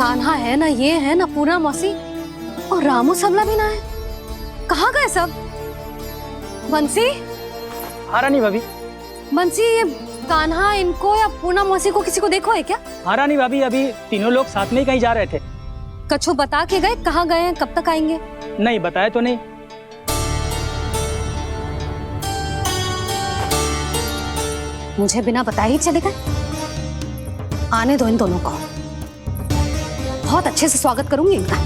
कान्हा है ना, ये है ना पूर्णा मौसी, और रामू सबला भी ना है। कहाँ गए सब? बंसी? हाँ रानी भाभी। बंसी, ये कान्हा इनको या पूर्णा मौसी को किसी को देखो है क्या? हाँ रानी भाभी, अभी तीनों लोग साथ में ही कहीं जा रहे थे। कछु बता के गए कहाँ गए हैं, कब तक आएंगे? नहीं बताया तो नहीं। मुझे बिना बताए ही चले गए? आने दो इन दोनों को, बहुत अच्छे से स्वागत करूंगी इनका।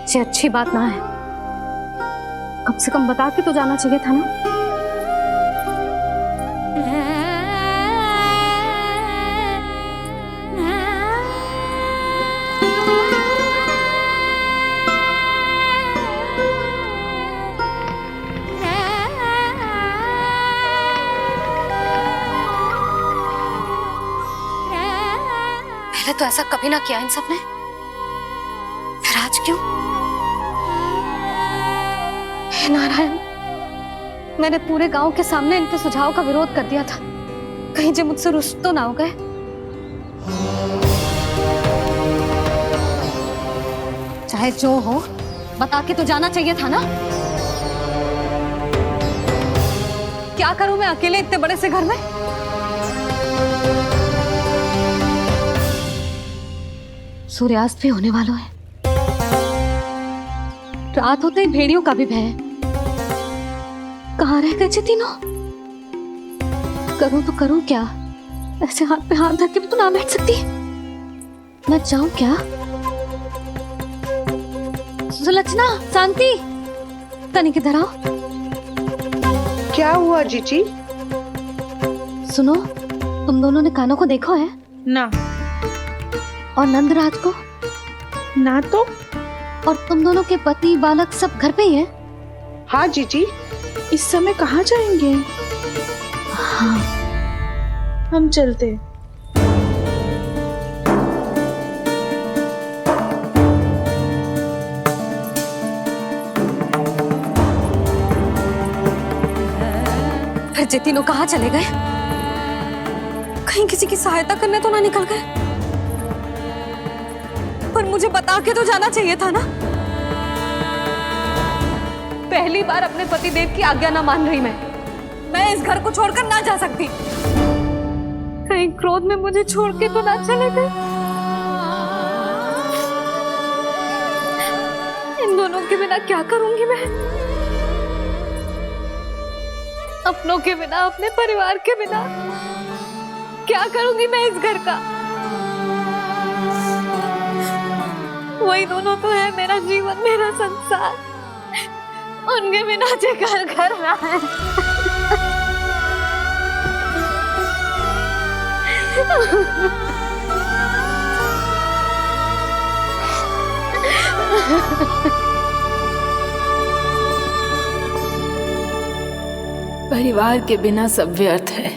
ये अच्छी बात ना है, कम से कम बता के तो जाना चाहिए था ना। पहले तो ऐसा कभी ना किया इन सब ने, फिर आज क्यों? हे नारायण, मैंने पूरे गांव के सामने इनके सुझाव का विरोध कर दिया था, कहीं जो मुझसे रुष्ट तो ना हो गए। चाहे जो हो, बता के तो जाना चाहिए था ना। क्या करूं मैं अकेले इतने बड़े से घर में? सूर्यास्त भी होने वाला है, रात होते ही भेड़ियों का भी भय है। कहाँ रह गए तीनों? करूं तो करूं क्या? ऐसे हाथ पे हाथ धर के भी तो ना बैठ सकती। मैं जाऊं क्या? सुलक्षणा, शांति, तनिक इधर आओ। क्या हुआ जीजी? सुनो, तुम दोनों ने कान्हा को देखा है? ना। और नंदराज को? ना तो। और तुम दोनों के पति बालक सब घर पे ही हैं? हाँ जीजी, इस समय कहाँ जाएंगे? हाँ। हम चलते। फिर ये तीनों कहाँ चले गए? कहीं किसी की सहायता करने तो ना निकल गए? पर मुझे बता के तो जाना चाहिए था ना। पहली बार अपने पतिदेव की आज्ञा ना मान रही मैं इस घर को छोड़कर ना जा सकती। कहीं क्रोध में मुझे छोड़ के तो ना चले गए। इन दोनों के बिना क्या करूंगी मैं? अपनों के बिना, अपने परिवार के बिना क्या करूंगी मैं इस घर का? वही दोनों तो है मेरा जीवन, मेरा संसार। उनके बिना जे घर घर रहा है। परिवार के बिना सब व्यर्थ है।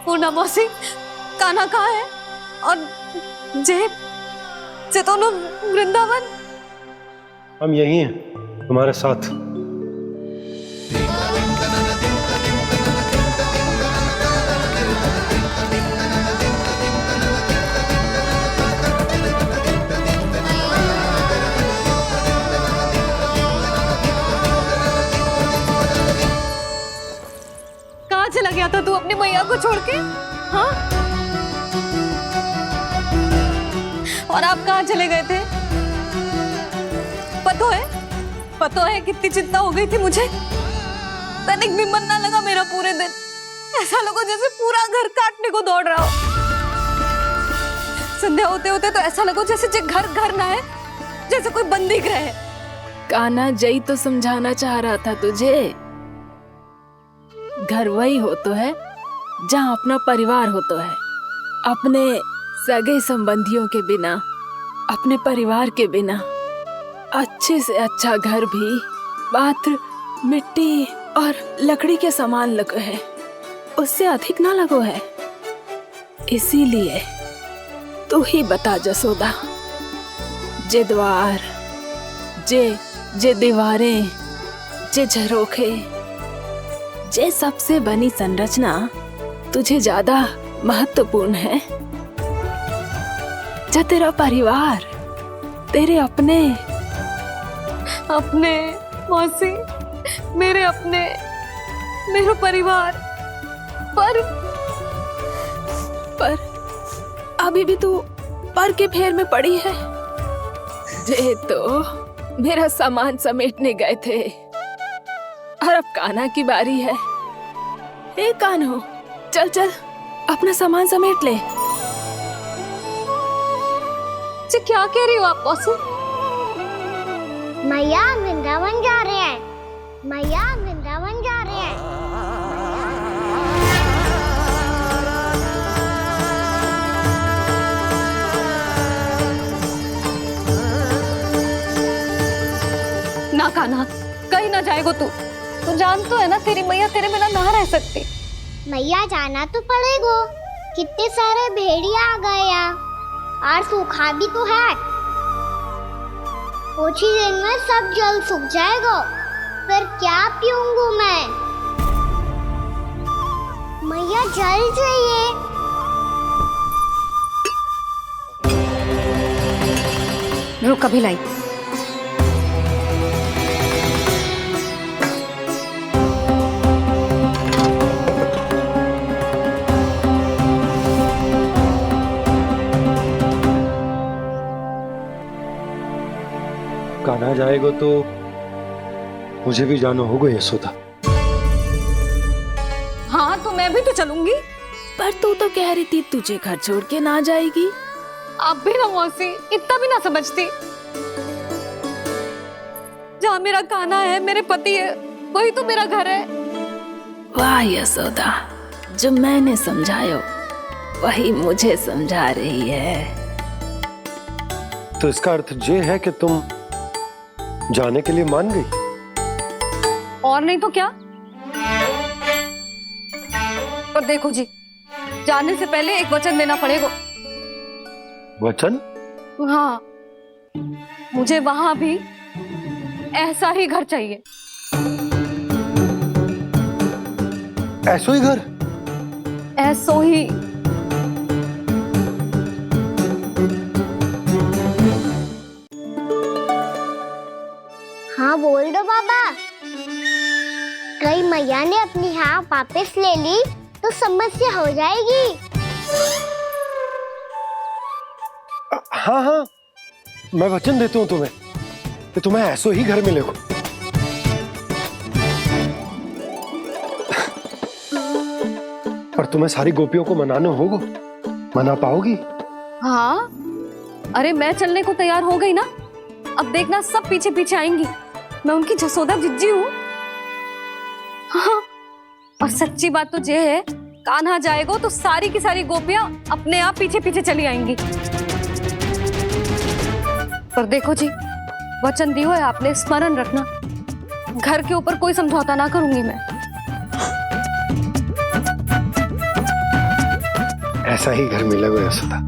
पूर्णा मौसी, कान्हा कहाँ है? और जे दोनों वृंदावन? हम यही हैं, तुम्हारे साथ। कहाँ चला गया था तू अपनी मैया को छोड़ के? हाँ? और आप कहाँ चले गए थे? पता है कितनी चिंता हो गई थी मुझे। तनिक भी मन ना लगा मेरा पूरे दिन। ऐसा लगा जैसे पूरा घर काटने को दौड़ रहा हो। संध्या होते होते तो ऐसा लगा जैसे घर घर ना है, जैसे कोई बंदी गृह है। कान्हा जई तो समझाना चाह रहा था तुझे। घर वही हो तो है जहाँ अपना परिवार हो तो है। अपने सगे संबंधियों के बिना, अपने परिवार के बिना अच्छे से अच्छा घर भी मात्र मिट्टी और लकड़ी के समान लगो है, उससे अधिक ना लगो है। इसीलिए तू ही बता जसोदा, जे द्वार, जे दीवारें, जे झरोखे, जे सबसे बनी संरचना तुझे ज्यादा महत्वपूर्ण है? जो तेरा परिवार, तेरे अपने मौसी, मेरे अपने, मेरा परिवार, पर अभी भी तू पर के फेर में पड़ी है। जे तो मेरा सामान समेटने गए थे और अब कान्हा की बारी है। हे कान्हो, चल चल अपना सामान समेट ले। जी क्या कह रही हो आप मौसी? मैया वृंदावन जा रहे हैं, मैया वृंदावन जा रहे हैं। ना कान्हा, कहीं ना जाएगो तू जान तो है ना तेरी मैया तेरे बिना ना रह सकती। मैया जाना तो पड़ेगा, कितने सारे भेड़िया आ गए यहाँ, और सूखा भी तो है। कुछ ही दिन में सब जल सूख जाएगा, फिर क्या पीऊंगा मैं? मैया जल चाहिए। रुक अभी लाई। कान्हा जाएगा तो मुझे भी जाना होगा यशोदा। हाँ तो मैं भी तो चलूंगी। पर तू तो कह रही थी तुझे घर छोड़ के ना जाएगी। आप भी ना मौसी, इतना भी ना समझती। जहाँ मेरा कान्हा है, मेरे पति है, वही तो मेरा घर है। वाह यशोदा, जो मैंने समझायो वही मुझे समझा रही है। तो इसका अर्थ ये है कि तुम जाने के लिए मान गई? और नहीं तो क्या। पर देखो जी, जाने से पहले एक वचन देना पड़ेगा। वचन? हाँ, मुझे वहां भी ऐसा ही घर चाहिए। ऐसो ही घर? ऐसो ही। हाँ बोल दो बाबा। कहीं मैया ने अपनी हाँ वापस ले ली तो समस्या हो जाएगी। हाँ हाँ, मैं वचन देता हूँ तुम्हें कि तुम्हें ऐसो ही घर मिलेगा। पर तुम्हें सारी गोपियों को मनाना होगा, मना पाओगी? हाँ, अरे मैं चलने को तैयार हो गई ना। अब देखना सब पीछे पीछे आएंगी। मैं उनकी जसोदा जिज्जी हूँ। हाँ, और सच्ची बात तो ये है, कान्हा जाएगा तो सारी की सारी गोपियां अपने आप पीछे पीछे चली आएंगी। पर देखो जी, वचन दियो है आपने, स्मरण रखना। घर के ऊपर कोई समझौता ना करूंगी मैं। ऐसा ही घर मिलेगा यशोदा।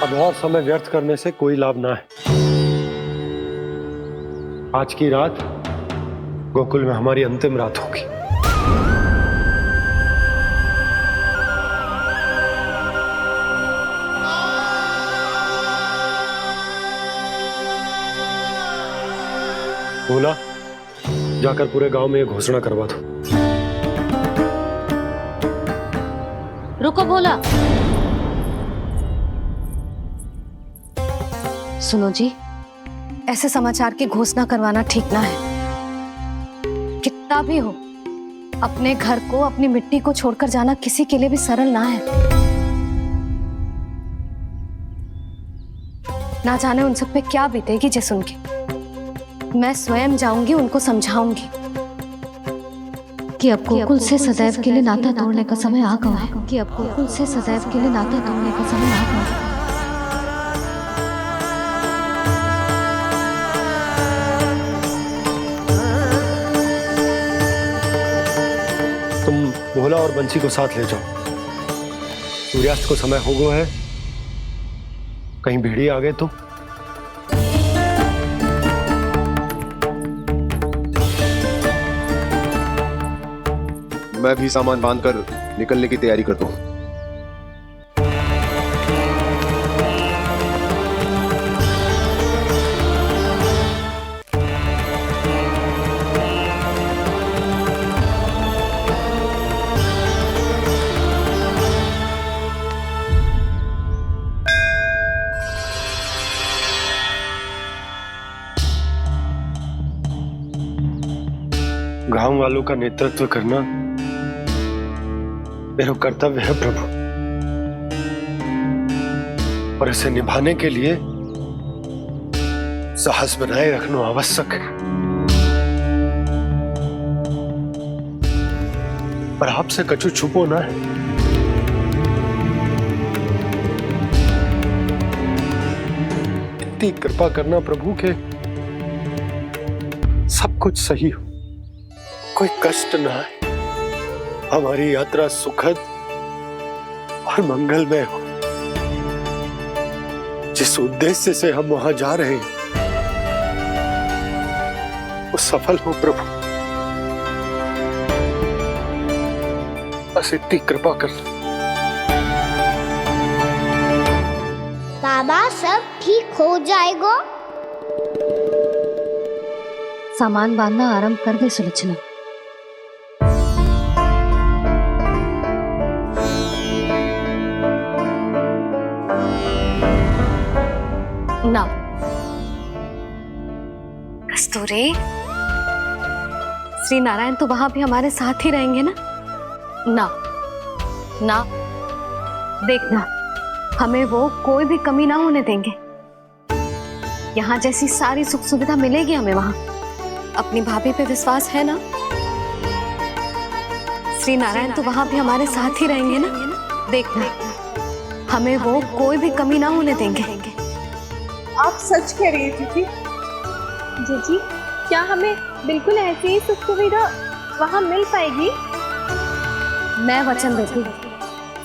अब और समय व्यर्थ करने से कोई लाभ ना है। आज की रात गोकुल में हमारी अंतिम रात होगी। बोला, जाकर पूरे गांव में ये घोषणा करवा दो। रुको भोला। सुनो जी, ऐसे समाचार की घोषणा करवाना ठीक ना है। कितना भी हो, अपने घर को, अपनी मिट्टी को छोड़कर जाना किसी के लिए भी सरल ना है। ना जाने उन सब पे क्या बीतेगी जे सुन के। मैं स्वयं जाऊंगी, उनको समझाऊंगी कि अब गोकुल से सदैव के लिए नाता तोड़ने का समय आ गया है, कि अब गोकुल से सदैव के लिए नाता तोड़ने का समय आ गया है। तुम भोला और बंसी को साथ ले जाओ। सूर्यास्त को समय हो गया है, कहीं भीड़ी आ गए तो। मैं भी सामान बांधकर निकलने की तैयारी करता हूँ। गांव वालों का नेतृत्व करना मेरा कर्तव्य है प्रभु, और इसे निभाने के लिए साहस बनाए रखना आवश्यक है। पर आपसे कछु छुपो ना है। इतनी कृपा करना प्रभु के सब कुछ सही हो, कोई कष्ट ना आए, हमारी यात्रा सुखद और मंगलमय हो। जिस उद्देश्य से हम वहां जा रहे हैं वो सफल हो प्रभु, बस इतनी कृपा कर। बाबा सब ठीक हो जाएगा। सामान बांधना आरंभ कर दे सुलोचना। ना कस्तूरी, श्री नारायण तो वहां भी हमारे साथ ही रहेंगे ना? ना ना, देखना हमें वो कोई भी कमी ना होने देंगे। यहाँ जैसी सारी सुख सुविधा मिलेगी हमें वहां। अपनी भाभी पे विश्वास है ना? श्री नारायण तो वहां भी हमारे साथ ही रहेंगे ना? देखना हमें वो कोई भी कमी ना होने देंगे। आप सच कह रही है जीजी। जीजी, क्या हमें बिल्कुल ऐसी ही सुख सुविधा वहाँ मिल पाएगी? मैं वचन देती हूँ,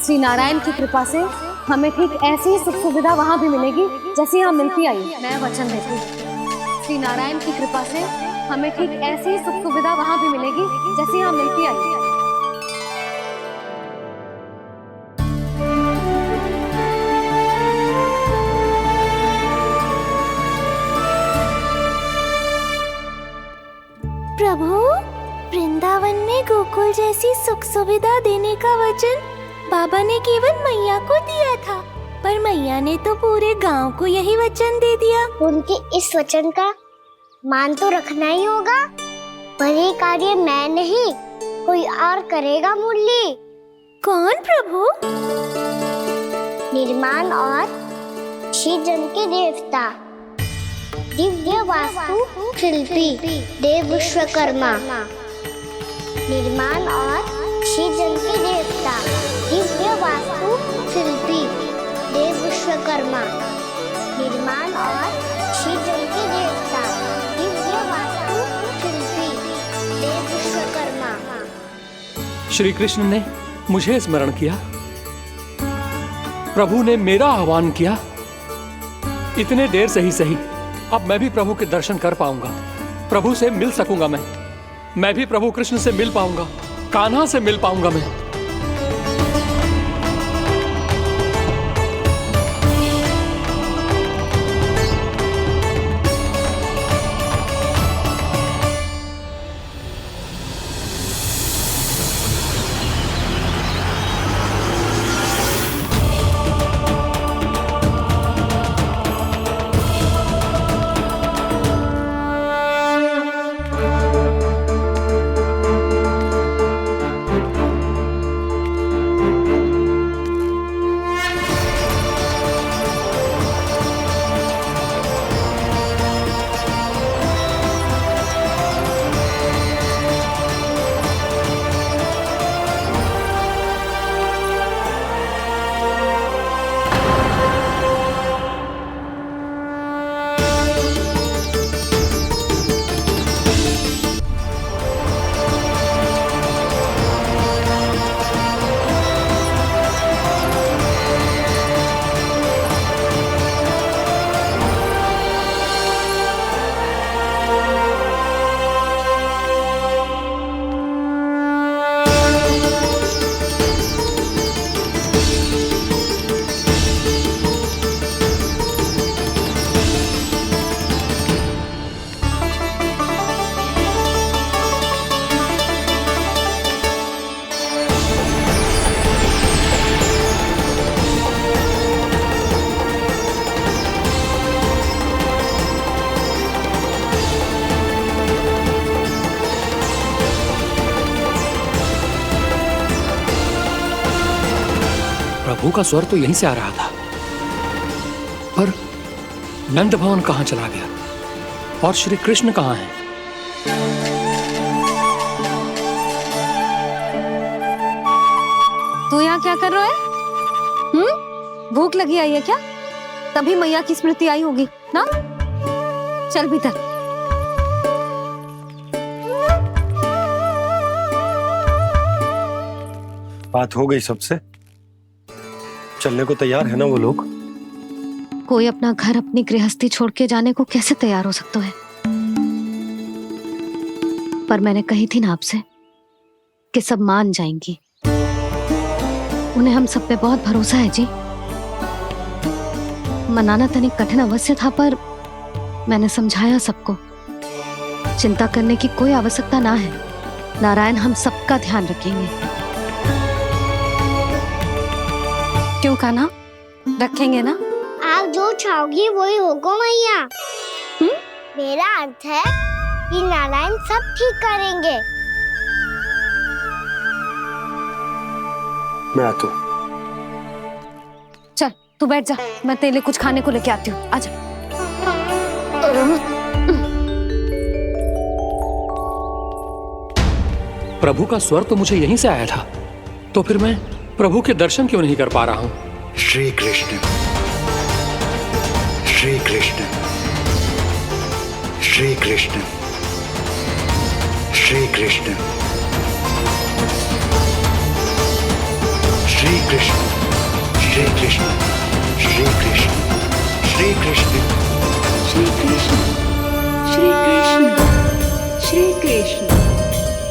श्री नारायण की कृपा से हमें ठीक ऐसी ही सुख सुविधा वहाँ भी मिलेगी जैसी यहाँ मिलती आई। मैं वचन देती हूँ, श्री नारायण की कृपा से हमें ठीक ऐसी ही सुख सुविधा वहाँ भी मिलेगी जैसी यहाँ मिलती आई। प्रभु, वृंदावन में गोकुल जैसी सुख सुविधा देने का वचन बाबा ने केवल मैया को दिया था, पर मैया ने तो पूरे गांव को यही वचन दे दिया। उनके इस वचन का मान तो रखना ही होगा, पर ये कार्य मैं नहीं कोई और करेगा। मुरली कौन प्रभु? निर्माण और श्रीजन के देवता, दिव्य वास्तु शिल्पी देव विश्वकर्मा। निर्माण और श्रीजन के देवता, दिव्य वास्तु शिल्पी देव विश्वकर्मा। निर्माण और श्रीजन के देवता, दिव्य वास्तु शिल्पी देव विश्वकर्मा। श्री कृष्ण ने मुझे स्मरण किया, प्रभु ने मेरा आह्वान किया। इतने देर से ही सही, अब मैं भी प्रभु के दर्शन कर पाऊंगा, प्रभु से मिल सकूंगा। मैं भी प्रभु कृष्ण से मिल पाऊंगा, कान्हा से मिल पाऊंगा मैं। प्रभु का स्वर तो यहीं से आ रहा था, पर नंद भवन कहाँ चला गया और श्री कृष्ण कहाँ हैं? तू यहाँ क्या कर रहा है? भूख लगी आई है क्या? तभी मैया की स्मृति आई होगी ना? चल भीतर। बात हो गई सबसे? चलने को तैयार है ना वो लोग? कोई अपना घर अपनी गृहस्थी छोड़ के जाने को कैसे तैयार हो सकता है? पर मैंने कही थी ना आपसे कि सब मान जाएंगी। उन्हें हम सब पे बहुत भरोसा है जी। मनाना तनिक कठिन अवश्य था, पर मैंने समझाया सबको। चिंता करने की कोई आवश्यकता ना है। नारायण हम सबका ध्यान रखेंगे। क्यों कान्हा? रखेंगे ना? आप जो चाहोगी वही होगा मैया। मेरा अर्थ है कि नारायण सब ठीक करेंगे। मैं आता हूँ। चल तू बैठ जा, मैं तेरे लिए कुछ खाने को लेके आती हूँ। आजा। प्रभु का स्वर तो मुझे यहीं से आया था, तो फिर मैं प्रभु के दर्शन क्यों नहीं कर पा रहा हूँ? श्री कृष्ण, श्री कृष्ण, श्री कृष्ण, श्री कृष्ण, श्री कृष्ण, श्री कृष्ण, श्री कृष्ण, श्री कृष्ण, श्री कृष्ण, श्री कृष्ण, श्री कृष्ण, श्री कृष्ण,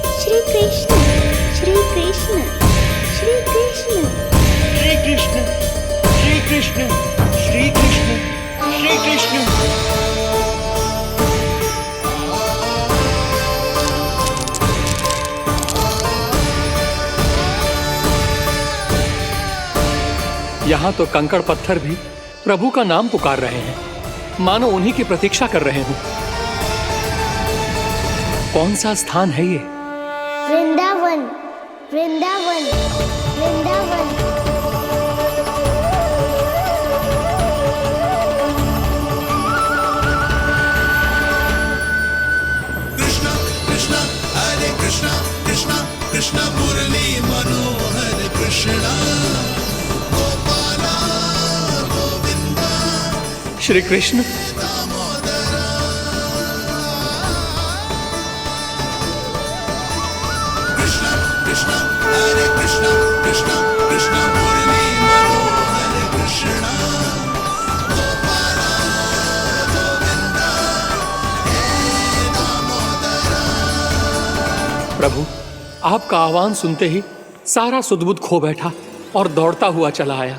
श्री कृष्ण, श्री कृष्ण, श्री कृष्ण, श्री कृष्ण, श्री कृष्ण, श्री कृष्ण। यहाँ तो कंकड़ पत्थर भी प्रभु का नाम पुकार रहे हैं, मानो उन्हीं की प्रतीक्षा कर रहे हों। कौन सा स्थान है ये? वृंदावन, वृंदावन, वृंदावन। कृष्णा कृष्णा हरे कृष्णा, कृष्णा कृष्णा मुरली मनोहर कृष्णा, गोपाला गोविंदा श्री कृष्ण। दामोदरा। कृष्णा कृष्णा हरे कृष्णा, कृष्णा कृष्णा मुरली मनोहर कृष्णा, गोपाला गोविंदा हे दामोदरा। प्रभु आपका आह्वान सुनते ही सारा सुध-बुध खो बैठा और दौड़ता हुआ चला आया,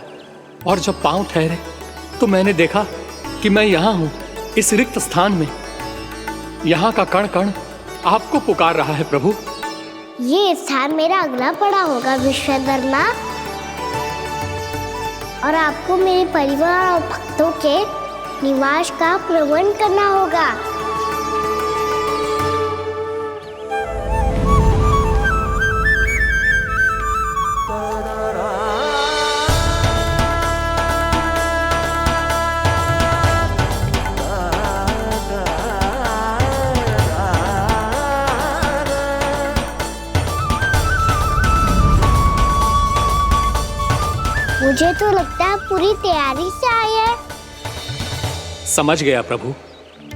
और जब पांव ठहरे तो मैंने देखा कि मैं यहाँ हूँ, इस रिक्त स्थान में। यहाँ का कण कण आपको पुकार रहा है प्रभु। ये स्थान मेरा अगला पड़ा होगा विश्वकर्मा, और आपको मेरे परिवार और भक्तों के निवास का प्रबंध करना होगा। मुझे तो लगता है पूरी तैयारी से आए हैं। समझ गया प्रभु,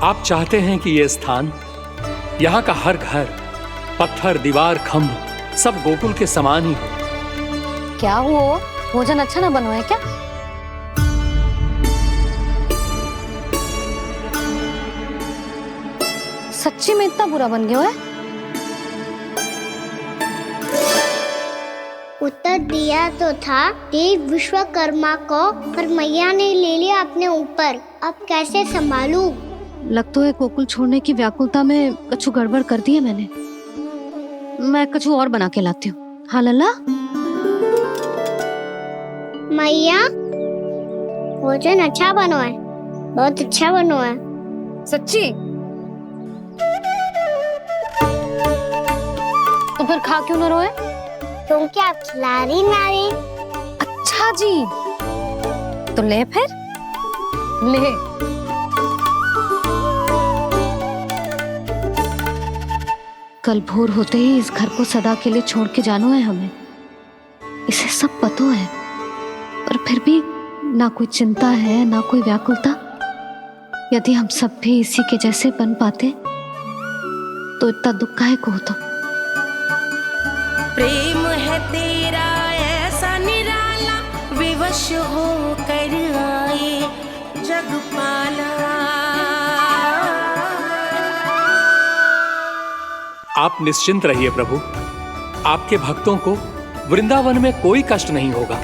आप चाहते हैं कि ये स्थान, यहाँ का हर घर, पत्थर, दीवार, खंभ सब गोकुल के समान ही हो। क्या हुआ? भोजन अच्छा ना बनो है क्या? सच्ची में इतना बुरा बन गया है? उत्तर दिया तो था देव विश्वकर्मा को, पर मैया ने ले लिया अपने ऊपर। अब कैसे संभालूं? लग तो है गोकुल छोड़ने की व्याकुलता में कछु गड़बड़ कर दी है मैंने। मैं कछु और बना के लाती हूँ। हाँ लल्ला? मैया, भोजन अच्छा बनो है, बहुत अच्छा बनो है। सच्ची? तो फिर खा क्यों न रोए? तुम क्या खिला रही नारी? अच्छा अच्छा जी, तो ले फिर ले। कल भोर होते ही इस घर को सदा के लिए छोड़ के जाना है हमें, इसे सब पता है, पर फिर भी ना कोई चिंता है ना कोई व्याकुलता। यदि हम सब भी इसी के जैसे बन पाते तो इतना दुख काहे को होता। प्रेम है तेरा ऐसा निराला, विवश हो कर आए जगपाला। आप निश्चिंत रहिए प्रभु, आपके भक्तों को वृंदावन में कोई कष्ट नहीं होगा।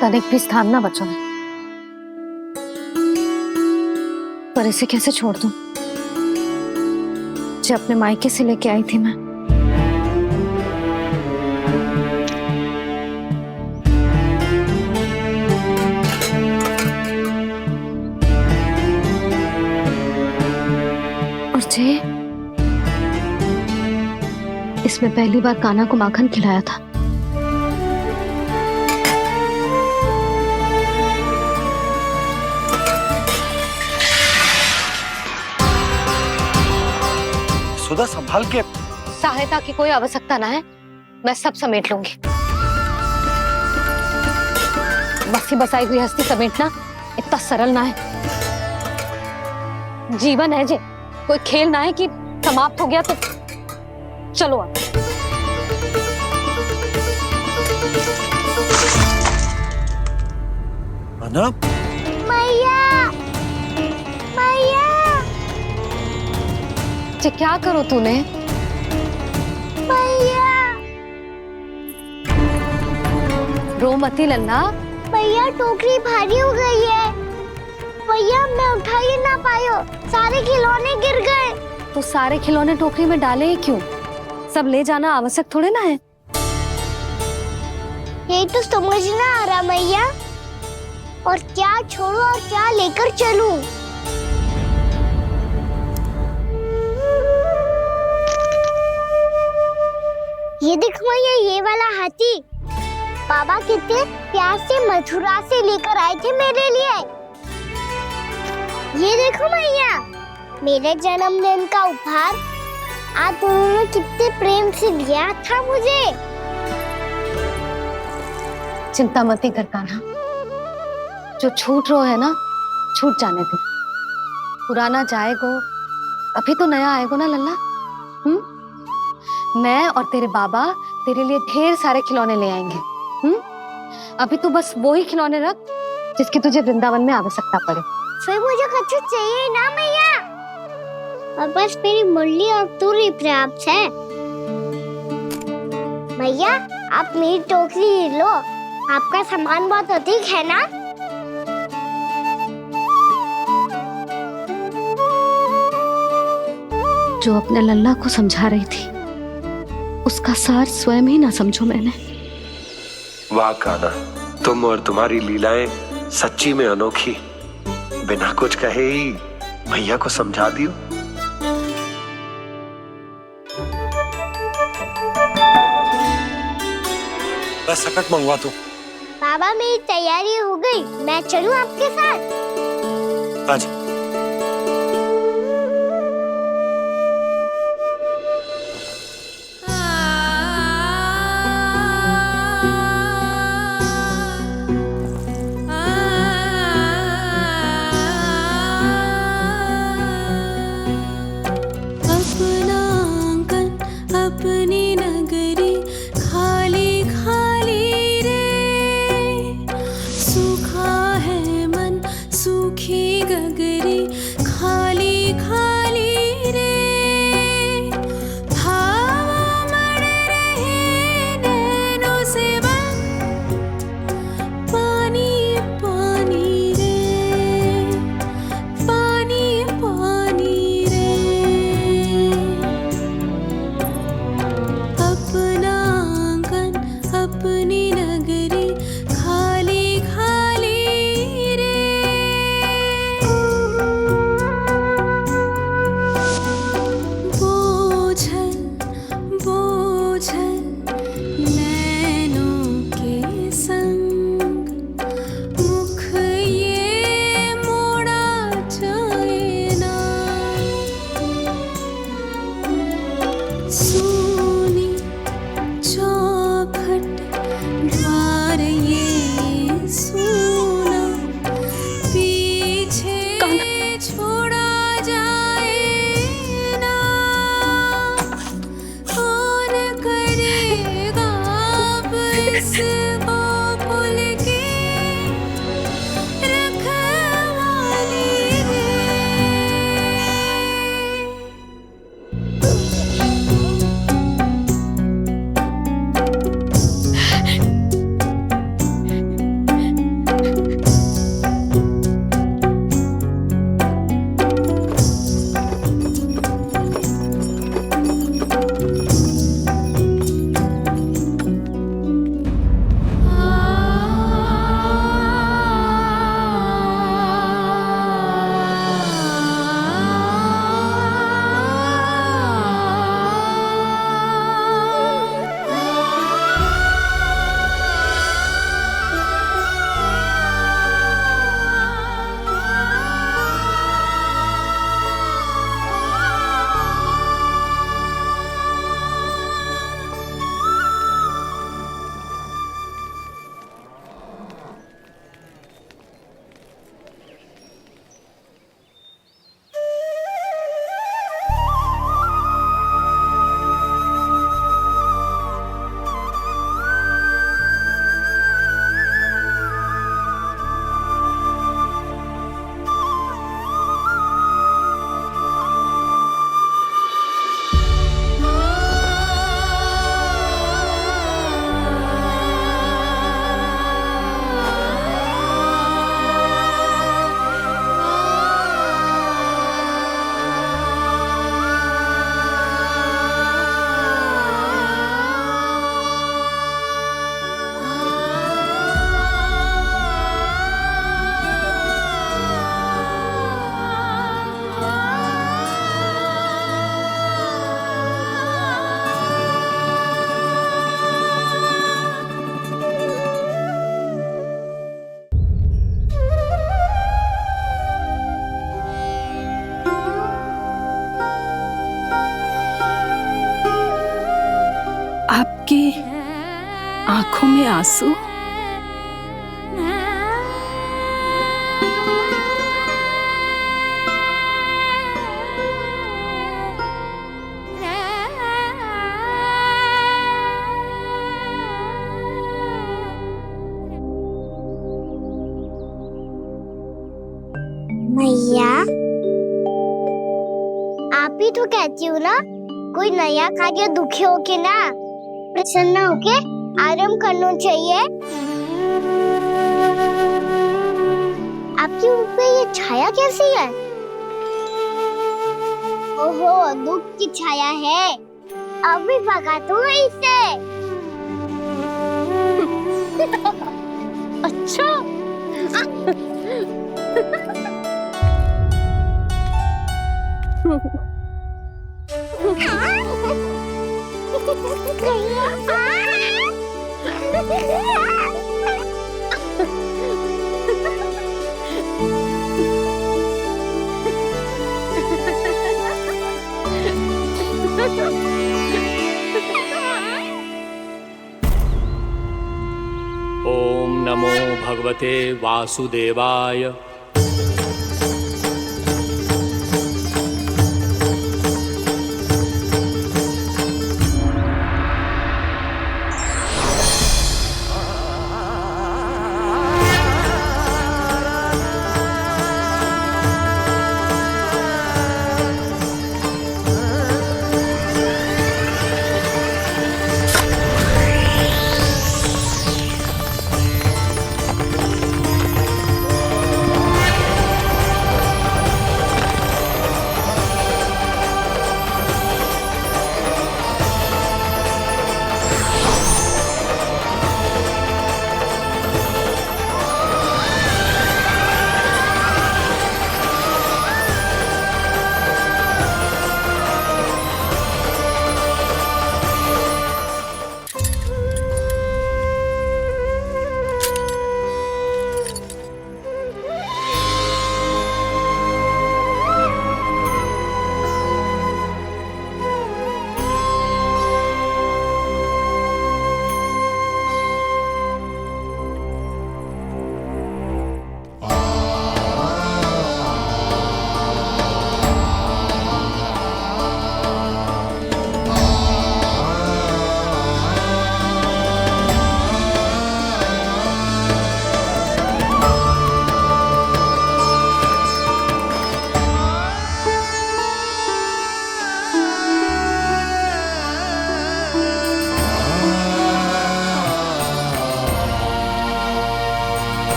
तनिक भी स्थान ना बचो है, पर इसे कैसे छोड़ दूं जो अपने मायके से लेके आई थी मैं। और जे इसमें पहली बार कान्हा को माखन खिलाया था। सुधा संभाल के। सहायता की कोई आवश्यकता ना है, मैं सब समेट लूंगी। बसी बसाई गृहस्थी समेटना इतना सरल ना है। जीवन है जे, कोई खेल ना है कि समाप्त हो गया तो चलो आप। अना? मैया, मैया, जे क्या करो तूने? मैया, रो मती लल्ला। मैया टोकरी भारी हो गई है। भैया मैं उठा ही ना पायो, सारे खिलौने गिर गए। तो सारे खिलौने टोकरी में डाले ही क्यों? सब ले जाना आवश्यक थोड़े ना है। यही तो समझ ना आ रहा मैया, और क्या छोड़ू और क्या लेकर चलूं? ये देखो मैया, ये वाला हाथी बाबा कितने प्यार से मथुरा से लेकर आए थे मेरे लिए। ये देखो मैया, मेरे जन्मदिन का उपहार आज उन्होंने कितने प्रेम से दिया था मुझे। चिंता मती कर कान्हा, जो छूट रो है ना छूट जाने दे। पुराना जाएगो, अभी तो नया आएगो ना लल्ला। मैं और तेरे बाबा तेरे लिए ढेर सारे खिलौने ले आएंगे। अभी तू बस वो ही खिलौने रख जिसकी तुझे वृंदावन में आवश्यकता पड़े। फिर मुझे कुछ चाहिए ना मैया, और बस मेरी मुरली और तूरी पर्याप्त है। मैया आप मेरी टोकरी लो, आपका सामान बहुत अधिक है ना। जो अपने लल्ला को समझा रही थी उसका सार स्वयं ही ना समझो मैंने। वाह कान्हा, तुम और तुम्हारी लीलाएं सच्ची में अनोखी। बिना कुछ कहे ही भैया को समझा दियो। मैं सकट मंगवा दूं। बाबा मेरी तैयारी हो गई, मैं चलूं आपके साथ? आज अपनी नगरी खाली खाली रे, सूखा है मन सूखी गगरी। आपकी आंखों में आंसू? मैया, आप ही तो कहती हो ना, कोई नया कार्य दुखी होके ना प्रसन्न होके आराम करना चाहिए। आपके मुंह पे ये छाया कैसी है? ओहो, दुख की छाया है। अभी भगा दूं इसे। अच्छा। ओम नमो भगवते वासुदेवाय।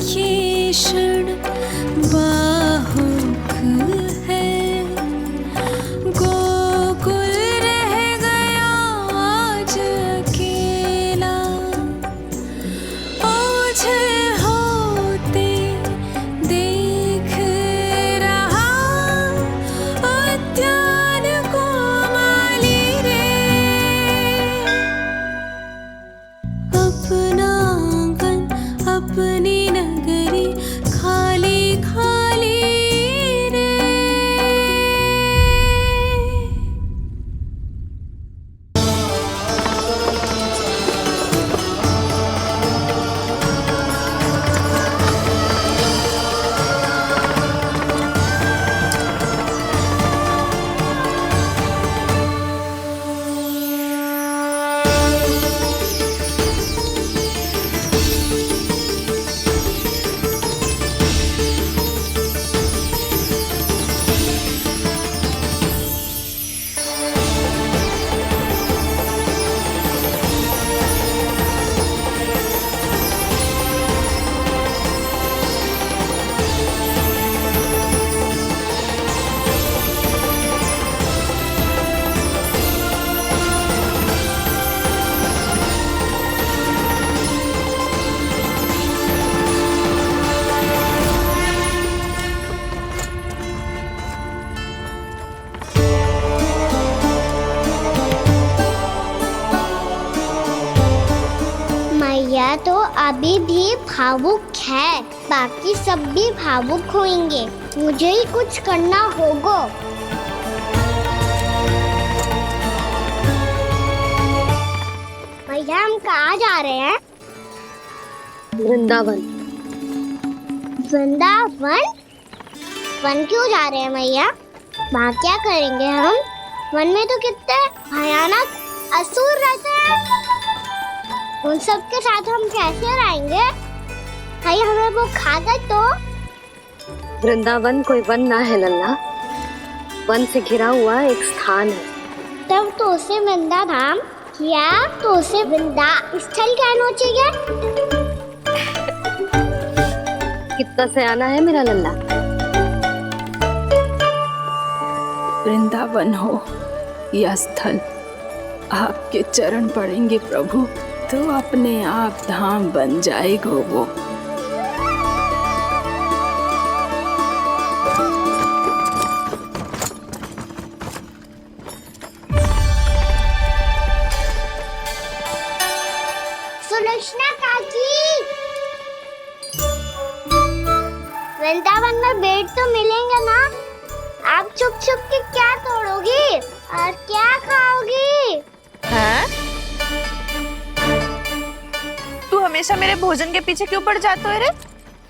ये क्षण बाहुक है, गोकुल रह गया आज अकेला, ओझल होते देख रहा उद्यान को माली रे। अपना आंगन अपनी नगरी खाली खाली रे। मैया तो अभी भी भावुक है, बाकी सब भी भावुक होंगे। मुझे ही कुछ करना होगा। मैया हम कहाँ जा रहे हैं? वृंदावन। वृंदावन? वन क्यों जा रहे हैं मैया? वहाँ क्या करेंगे हम? वन में तो कितने भयानक असुर रहते हैं। उन सब के साथ हम कैसे रहेंगे? कहीं हमें वो खा गए तो? वृंदावन कोई वन ना है लल्ला, वन से घिरा हुआ एक स्थान है। तब तो उसे वृंदा धाम या तो उसे वृंदा स्थल कहना चाहिए। कितना सयाना है मेरा लल्ला। वृंदावन हो या स्थल, आपके चरण पड़ेंगे प्रभु तो अपने आप धाम बन जाएगा वो। सुलक्षणा काकी, वृंदावन में बेट तो मिलेंगे ना? आप छुप छुप के क्या तोड़ोगी और क्या खाओगी? हाँ? तू हमेशा मेरे भोजन के पीछे क्यों पड़ जाते हो रे?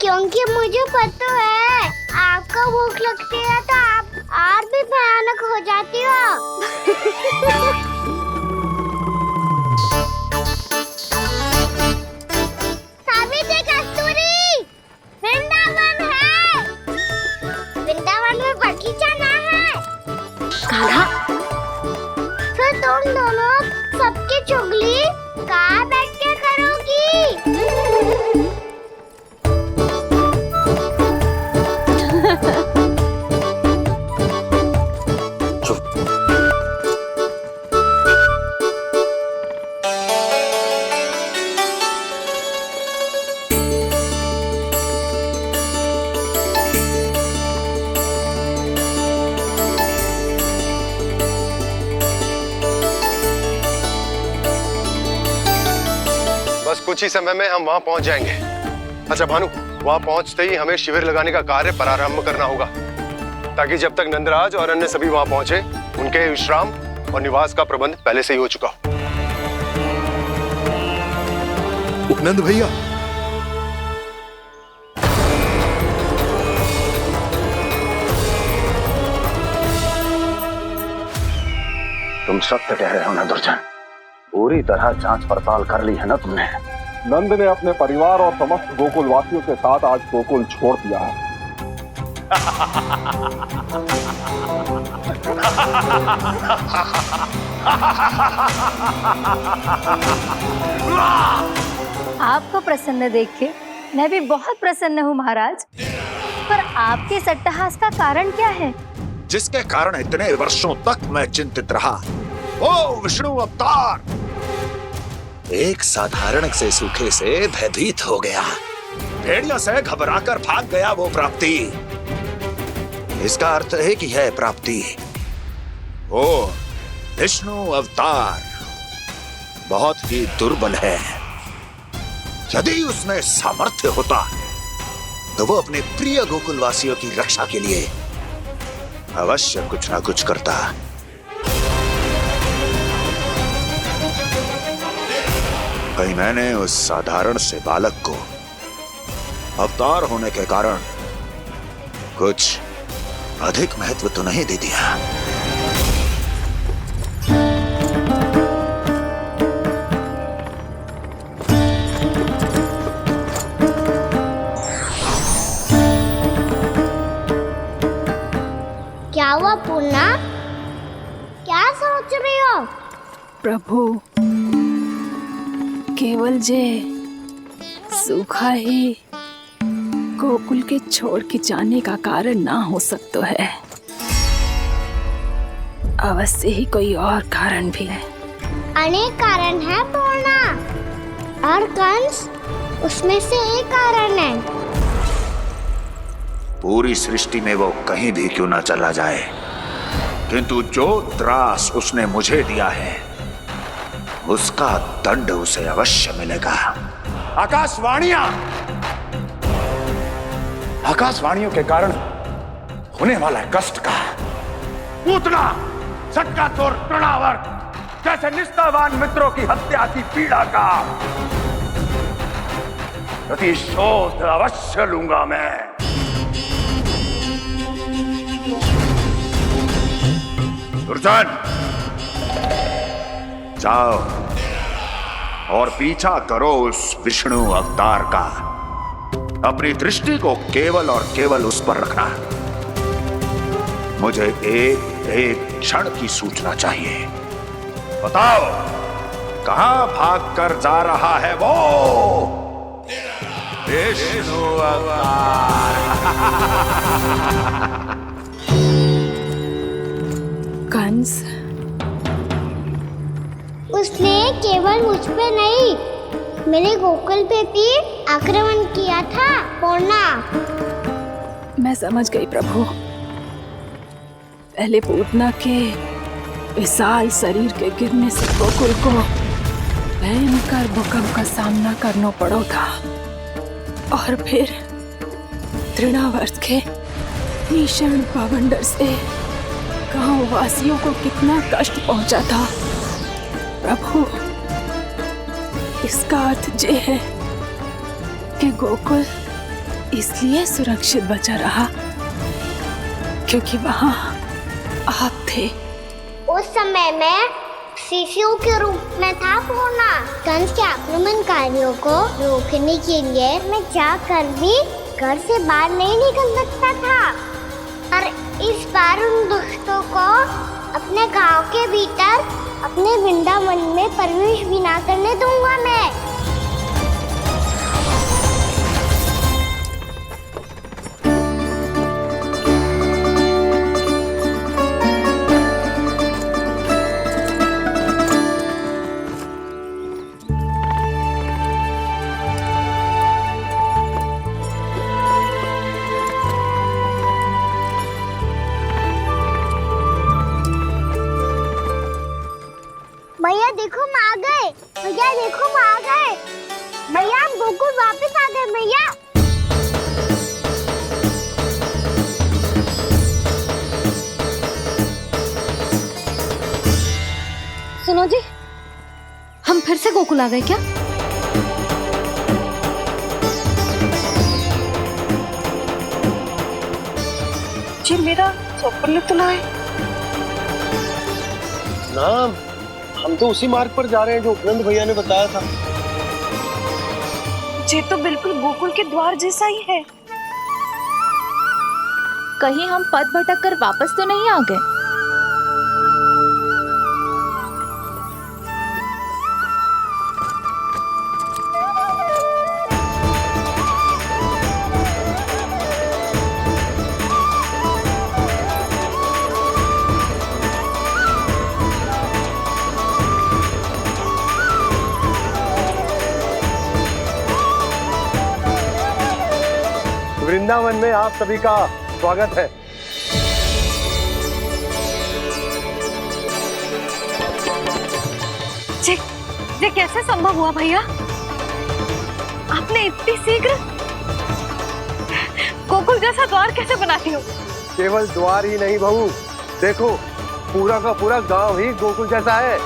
क्योंकि मुझे पता है आपको भूख लगती है तो आप और भी भयानक हो जाती हो। सावित्री कस्तूरी, वृंदावन है। वृंदावन में बगीचा ना है। कान्हा, फिर तुम दोनों सबकी चुगली कहाँ बैठ के करोगी? बस कुछ ही समय में हम वहां पहुंच जाएंगे। अच्छा भानु, वहां पहुंचते ही हमें शिविर लगाने का कार्य प्रारंभ करना होगा, ताकि जब तक नंदराज और अन्य सभी वहां पहुंचे उनके विश्राम और निवास का प्रबंध पहले से ही हो चुका हो। उपनंद भैया, तुम सत्य कह रहे हो ना दुर्जन, पूरी तरह जांच पड़ताल कर ली है ना तुमने? नंद ने अपने परिवार और समस्त गोकुल वासियों के साथ आज गोकुल छोड़ दिया है। आपको प्रसन्न देख के मैं भी बहुत प्रसन्न हूँ महाराज, पर आपके इस अट्टहास का कारण क्या है? जिसके कारण इतने वर्षों तक मैं चिंतित रहा, वो विष्णु अवतार एक साधारण से सूखे से भयभीत हो गया, भेड़ियों से घबराकर भाग गया। वो प्राप्ति, इसका अर्थ है कि यह प्राप्ति, वो विष्णु अवतार बहुत ही दुर्बल है। यदि उसमें सामर्थ्य होता तो वो अपने प्रिय गोकुलवासियों की रक्षा के लिए अवश्य कुछ ना कुछ करता। कहीं मैंने उस साधारण से बालक को अवतार होने के कारण कुछ अधिक महत्व तो नहीं दे दिया। क्या हुआ पूर्णा? क्या सोच रही हो? प्रभु, केवल जे सूखा ही गोकुल के छोड़ के जाने का कारण ना हो सकता है, अवश्य ही कोई और कारण भी है। अनेक कारण है पूर्णा, और कंस उसमें से एक कारण है। पूरी सृष्टि में वो कहीं भी क्यों ना चला जाए, किंतु जो त्रास उसने मुझे दिया है उसका दंड उसे अवश्य मिलेगा। आकाशवाणियों के कारण होने वाला कष्ट का पूतना सटका चोर तृणावर जैसे निष्ठावान मित्रों की हत्या की पीड़ा का प्रतिशोध अवश्य लूंगा मैं। दुर्जन, जाओ और पीछा करो उस विष्णु अवतार का। अपनी दृष्टि को केवल और केवल उस पर रखना। मुझे एक एक क्षण की सूचना चाहिए। बताओ, कहां भाग कर जा रहा है वो विष्णु अवतार? कंस, उसने केवल मुझ पे नहीं, मेरे गोकुल पे भी आक्रमण किया था पूर्णा। मैं समझ गई प्रभु। पहले पूतना के विशाल शरीर के गिरने से गोकुल को भयंकर भूकंप का सामना करना पड़ा था, और फिर तृणावर्त के भीषण पावंडर से गांव वासियों को कितना कष्ट पहुंचा था। प्रभु, इसका अर्थ ये है कि गोकुल इसलिए सुरक्षित बचा रहा क्योंकि वहां आप थे। उस समय मैं शिशु के रूप में था पूर्णा। कंस के आक्रमणकारियों को रोकने के लिए मैं जाकर भी घर से बाहर नहीं निकल सकता था, और इस बार उन दुष्टों को अपने गांव के भीतर अपने वृंदावन में प्रवेश भी ना करने दूंगा मैं। भैया देखो हम आ गए, भैया देखो हम आ गए, भैया हम गोकुल वापस आ गए भैया। सुनो जी, हम फिर से गोकुल आ गए क्या? जी मेरा चप्पल तो ना है। ना, हम तो उसी मार्ग पर जा रहे हैं जो उपनंद भैया ने बताया था। ये तो बिल्कुल गोकुल के द्वार जैसा ही है। कहीं हम पथ भटक कर वापस तो नहीं आ गए? वृंदावन में आप सभी का स्वागत है। ये कैसे संभव हुआ भैया? आपने इतनी शीघ्र गोकुल जैसा द्वार कैसे बना दिया? केवल द्वार ही नहीं बहू, देखो पूरा का पूरा गांव ही गोकुल जैसा है।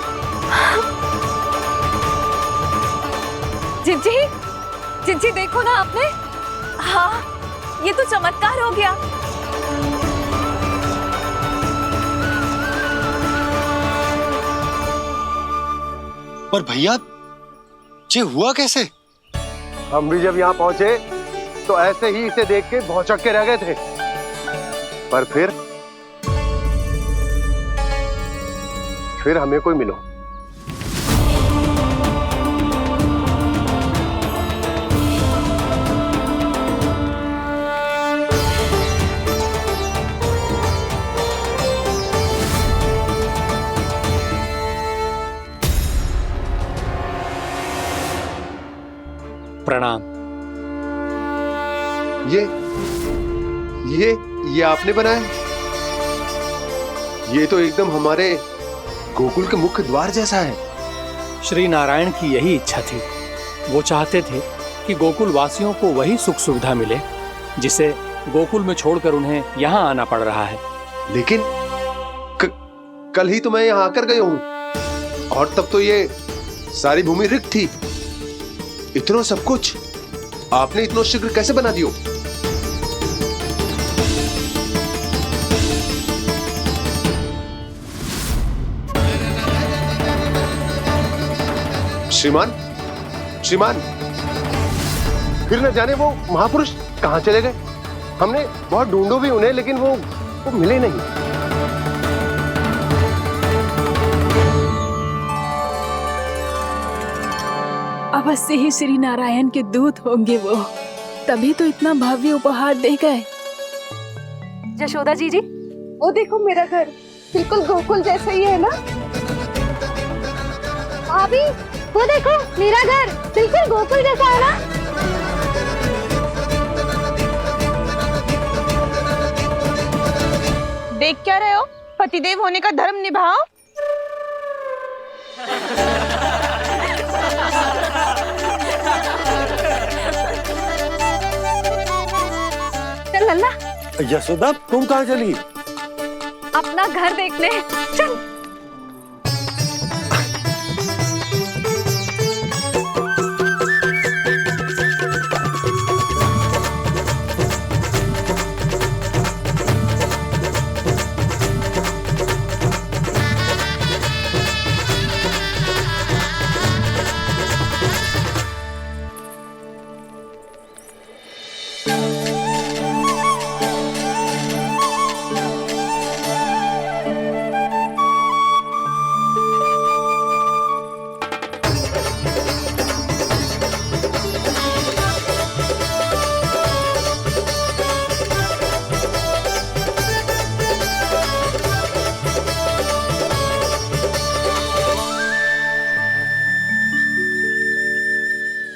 जिज्जी देखो ना आपने। हाँ, ये तो चमत्कार हो गया। पर भैया ये हुआ कैसे? हम भी जब यहाँ पहुंचे तो ऐसे ही इसे देख के भौचक के रह गए थे, पर फिर हमें कोई मिलो। प्रणाम। ये आपने बनाया? ये तो एकदम हमारे गोकुल के मुख्य द्वार जैसा है। श्री नारायण की यही इच्छा थी। वो चाहते थे कि गोकुल वासियों को वही सुख सुविधा मिले जिसे गोकुल में छोड़कर उन्हें यहाँ आना पड़ रहा है। लेकिन कल ही तो मैं यहाँ आकर गया हूँ और तब तो ये सारी भूमि रिक्त थी। इतना सब कुछ आपने इतना शीघ्र कैसे बना दियो? श्रीमान, फिर न जाने वो महापुरुष कहाँ चले गए। हमने बहुत ढूंढो भी उन्हें, लेकिन वो मिले नहीं। अवश्य ही श्री नारायण के दूत होंगे वो, तभी तो इतना भव्य उपहार दे गए। यशोदा जी, वो देखो मेरा घर बिल्कुल गोकुल जैसा ही है ना। भाभी वो देखो मेरा घर बिल्कुल गोकुल जैसा है ना। देख क्या रहे हो? पतिदेव होने का धर्म निभाओ। चल लल्ला, यशोदा तुम कहाँ चली? अपना घर देखने चल।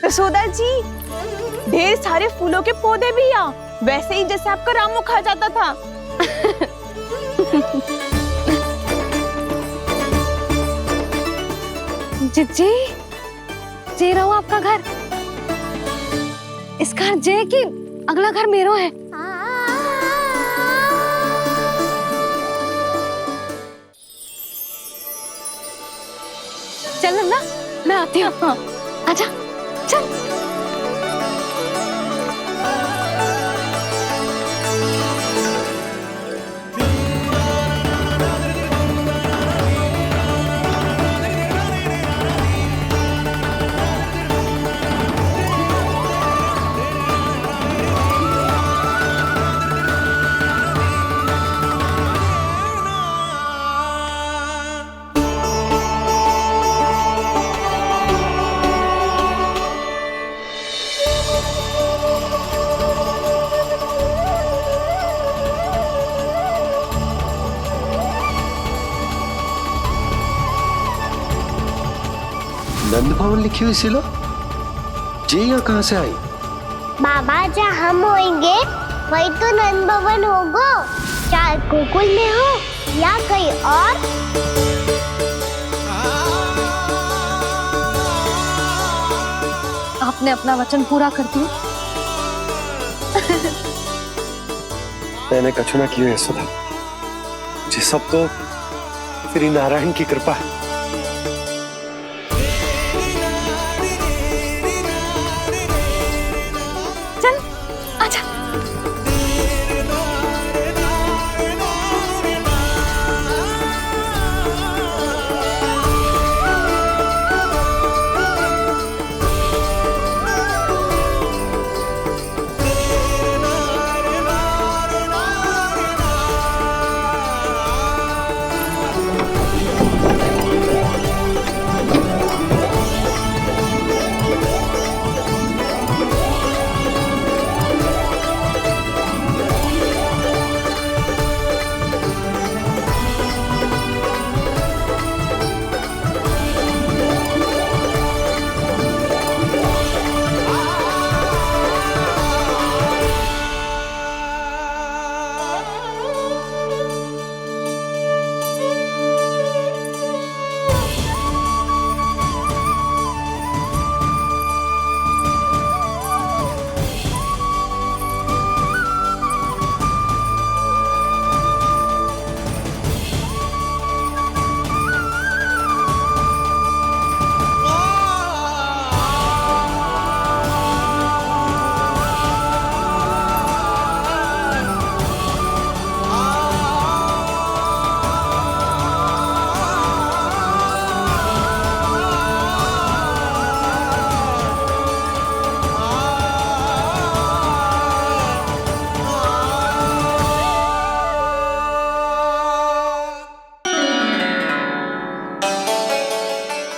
यशोदा जी, ढेर सारे फूलों के पौधे भी यहाँ, वैसे ही जैसे आपका रामू खा जाता था। जिज्जी, जे रहो आपका घर। इस घर जे कि अगला घर मेरो है। चल ना, मैं आती हूँ। हाँ, आजा, चल। नंद भवन लिखी हुई सिलो जी यहाँ कहाँ से आई? बाबा जहाँ हम होंगे वही तो नंद भवन होगा, चाहे गोकुल में हो या कहीं और। आपने अपना वचन पूरा कर दिया। मैंने कछु ना किया यशोदा, ये सब तो श्री नारायण की कृपा है। चल आजा।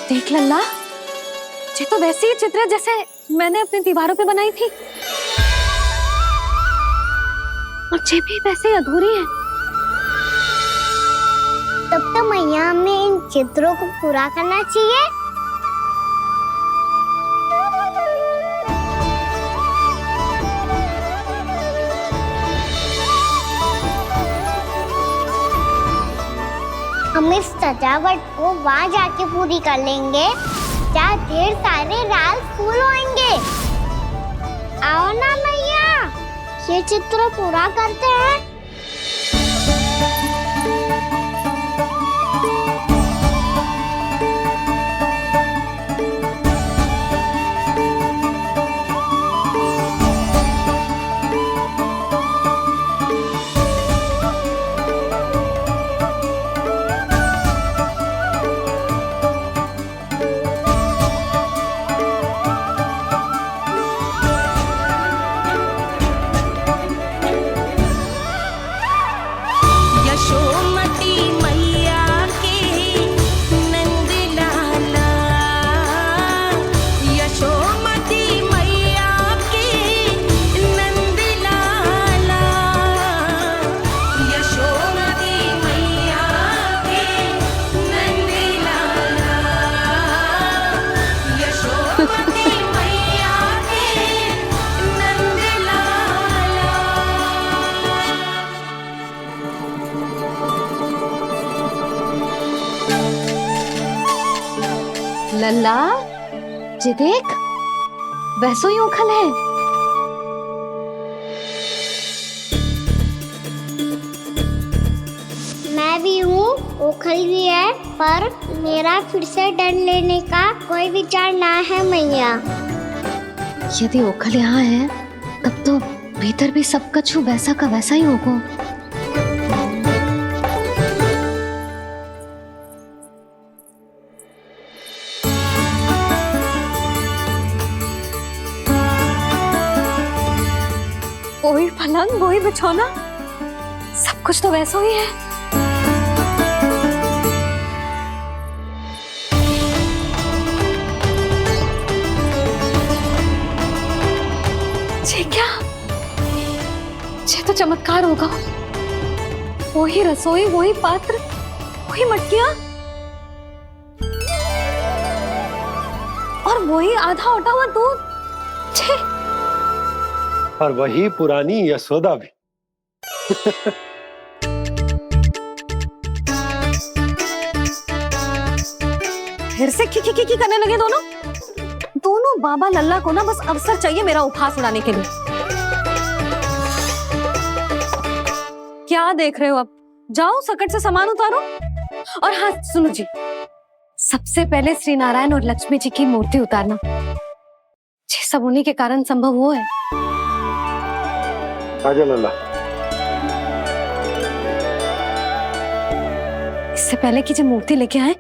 देख लल्ला, ये तो वैसी ही चित्र है जैसे मैंने अपने दीवारों पे बनाई थी, और ये भी वैसे ही अधूरी है। तब तो मैया हमें इन चित्रों को पूरा करना चाहिए। हम इस सजावट को वहाँ जाके पूरी कर लेंगे जहाँ ढेर सारे लाल फूल होंगे। आओ ना मैया, ये चित्र पूरा करते हैं। लल्ला, ये देख, वैसो ही उखल है। मैं भी हूँ, उखल भी है, पर मेरा फिर से डर लेने का कोई विचार ना है मैया। यदि उखल यहाँ है, तब तो भीतर भी सब कछु वैसा का वैसा ही होगा। वही पलंग, वही बिछौना, सब कुछ तो वैसा ही है। ये क्या? ये तो चमत्कार होगा। वही रसोई, वही पात्र, वही मटकियां, और वही आधा उटा हुआ दूध। और वही पुरानी यशोदा भी। फिर से खी करने लगे दोनों बाबा लल्ला को ना बस अवसर चाहिए मेरा उपहास उड़ाने के लिए। क्या देख रहे हो? अब जाओ सकट से सामान उतारो। और हाँ सुनो जी, सबसे पहले श्री नारायण और लक्ष्मी जी की मूर्ति उतारना। ये सब उन्हीं के कारण संभव हुआ है। आजा लल्ला। इससे पहले कि जो मूर्ति लेके आए,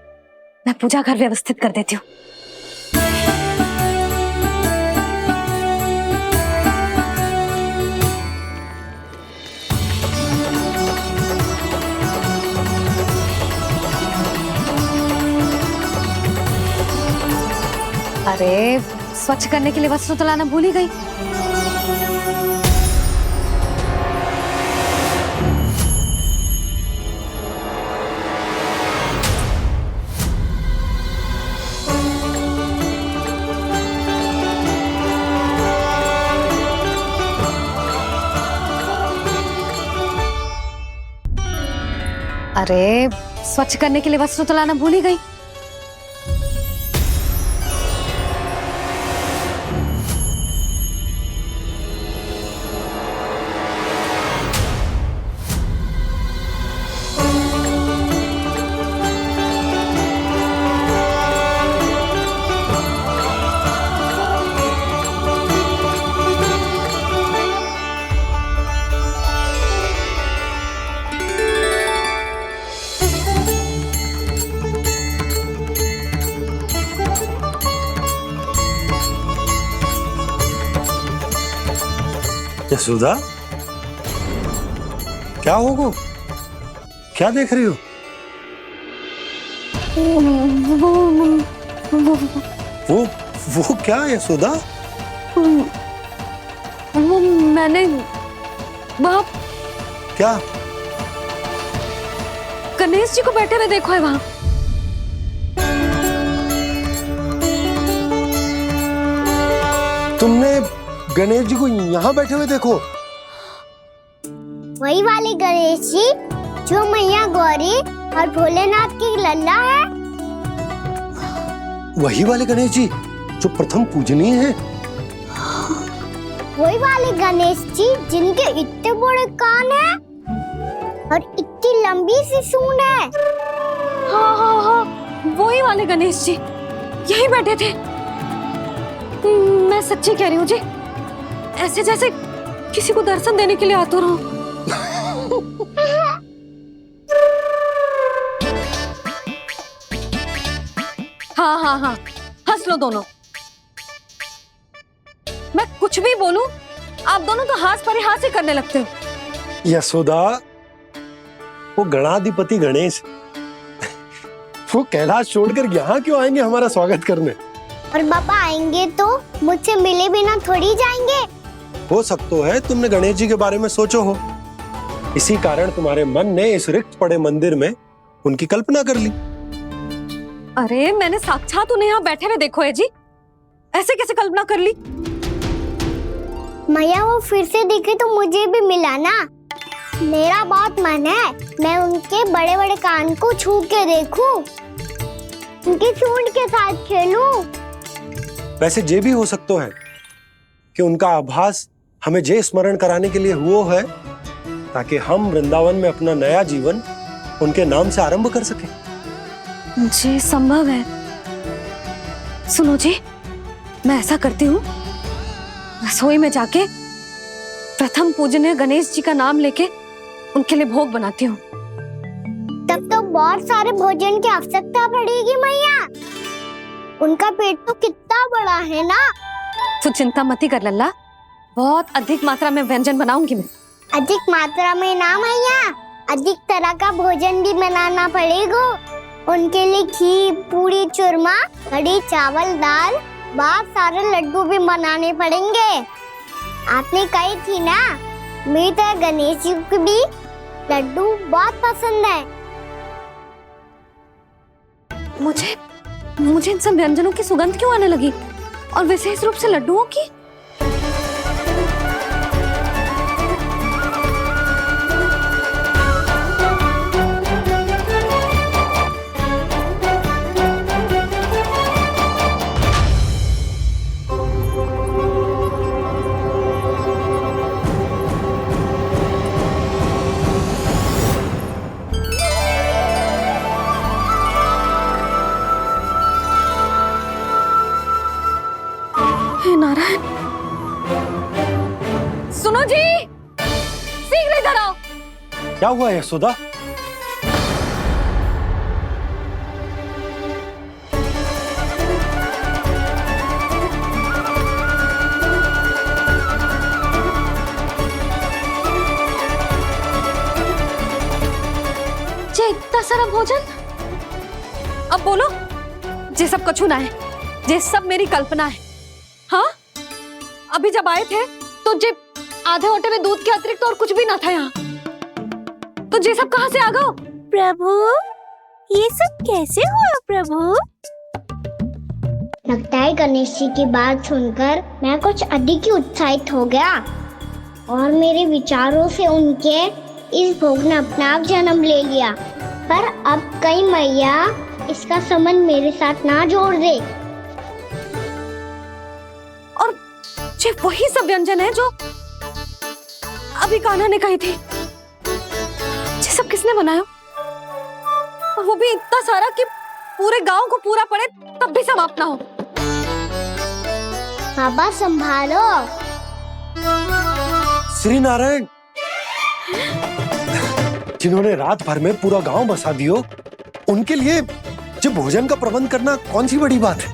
मैं पूजा घर व्यवस्थित कर देती हूँ। अरे स्वच्छ करने के लिए वस्त्र तो लाना भूल ही गई। अरे स्वच्छ करने के लिए वस्त्र तो लाना भूल ही गई। यशोदा, क्या होगा? क्या देख रही हो? वो क्या यशोदा? वो मैंने बाप क्या? गणेश जी को बैठे हुए देखो है वहां। तुमने गणेश जी को यहाँ बैठे हुए देखो? वही वाले गणेश जी जो मैया गौरी और भोलेनाथ की लल्ला है। वही वाले गणेश जी जो प्रथम पूजनीय हैं। वही वाले गणेश जी जिनके इतने बड़े कान हैं और इतनी लंबी सी सूंड है। हाँ, वही वाले गणेश जी यही बैठे थे। मैं सच्ची कह रही हूँ जी, ऐसे जैसे किसी को दर्शन देने के लिए आतुर हूँ। हाँ, हंस लो दोनों। मैं कुछ भी बोलूं, आप दोनों तो हास परिहास ही करने लगते हो। यशोदा, वो गणाधिपति गणेश वो कैलाश छोड़कर यहाँ क्यों आएंगे हमारा स्वागत करने? और पापा आएंगे तो मुझसे मिले बिना थोड़ी जाएंगे। हो सकता है तुमने गणेश जी के बारे में सोचो हो, इसी कारण तुम्हारे मन ने इस रिक्त पड़े मंदिर में उनकी कल्पना कर ली। अरे मैंने साक्षात उन्हें यहाँ बैठे हुए देखो है जी, ऐसे कैसे कल्पना कर ली? मैया वो फिर से दिखे तो मुझे भी मिला ना। मेरा बहुत मन है मैं उनके बड़े बड़े कान को छू के देखूं, उनकी सूंड के साथ खेलूं। वैसे ये भी हो सकता है कि उनका आभास हमें जे स्मरण कराने के लिए हुआ है ताकि हम वृंदावन में अपना नया जीवन उनके नाम से आरंभ कर सकें। जी संभव है। सुनो जी, मैं ऐसा करती हूँ, रसोई में जाके प्रथम पूजनीय गणेश जी का नाम लेके उनके लिए भोग बनाती हूँ। तब तो बहुत सारे भोजन की आवश्यकता पड़ेगी मैया। उनका पेट तो कितना बड़ा है ना। तू चिंता मत कर लल्ला, बहुत अधिक मात्रा में व्यंजन बनाऊंगी मैं। अधिक मात्रा में ना मैया, अधिक तरह का भोजन भी बनाना पड़ेगा। उनके लिए खीर, पूरी, चूरमा, कढ़ी, चावल, दाल, बहुत सारे लड्डू भी बनाने पड़ेंगे। आपने कही थी ना, मेरी तरह गणेश जी को भी लड्डू बहुत पसंद है। मुझे इन सब व्यंजनों की सुगंध क्यों आने लगी, और विशेष रूप से लड्डुओं की? सुनो जी, शीघ्र इधर आओ। क्या हुआ यशोदा? जे इतना सारा भोजन, अब बोलो, जे सब कछु ना है, जे सब मेरी कल्पना है। हाँ, अभी जब आए थे तो जे आधे ओटे में दूध के अतिरिक्त और कुछ भी ना था यहाँ, तो जे सब कहाँ से आ गए? प्रभु, ये सब कैसे हुआ प्रभु? लगता है गणेश जी की बात सुनकर मैं कुछ अधिक ही उत्साहित हो गया और मेरे विचारों से उनके इस भोग ने अपना आप जन्म ले लिया। पर अब कहीं मैया इसका संबंध मेरे साथ ना जोड़ दे। और ये वही सब व्यंजन है जो अभी कान्हा ने कही थी। ये सब किसने बनाया? और वो भी इतना सारा कि पूरे गांव को पूरा पड़े तब भी समाप्त ना हो। बाबा संभालो। श्री नारायण, जिन्होंने रात भर में पूरा गांव बसा दियो, उनके लिए जो भोजन का प्रबंध करना कौन सी बड़ी बात है?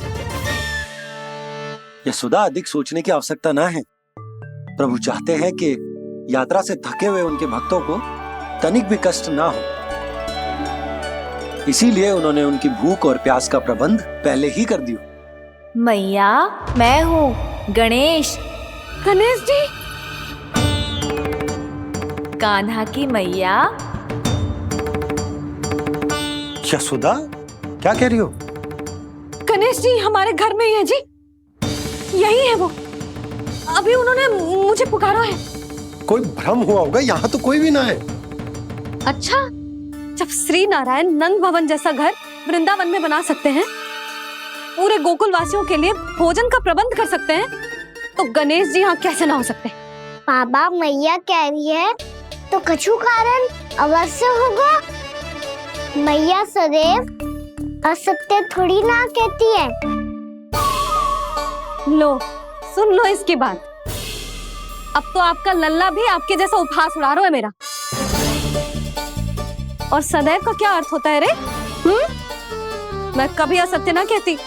यशोदा, अधिक सोचने की आवश्यकता ना है। प्रभु चाहते हैं कि यात्रा से थके हुए उनके भक्तों को तनिक भी कष्ट ना हो, इसीलिए उन्होंने उनकी भूख और प्यास का प्रबंध पहले ही कर दिया। मैया, मैं हूँ गणेश। गणेश जी? कान्हा की मैया। यशोदा, क्या कह रही हो? गणेश जी हमारे घर में ही है जी, यही है वो। अभी उन्होंने मुझे पुकारा है। कोई भ्रम हुआ होगा, यहाँ तो कोई भी ना है। अच्छा, जब श्री नारायण नंद भवन जैसा घर वृंदावन में बना सकते हैं, पूरे गोकुल वासियों के लिए भोजन का प्रबंध कर सकते हैं, तो गणेश जी यहाँ कैसे ना हो सकते? बाबा, मैया कह रही है तो कछु कारण अवश्य होगा। मैया सदैव असत्य थोड़ी ना कहती है। लो, सुन लो इसकी बात। अब तो आपका लल्ला भी आपके जैसा उपहास उड़ा रहा है मेरा। और सदैव का क्या अर्थ होता है रे? मैं कभी असत्य ना कहती।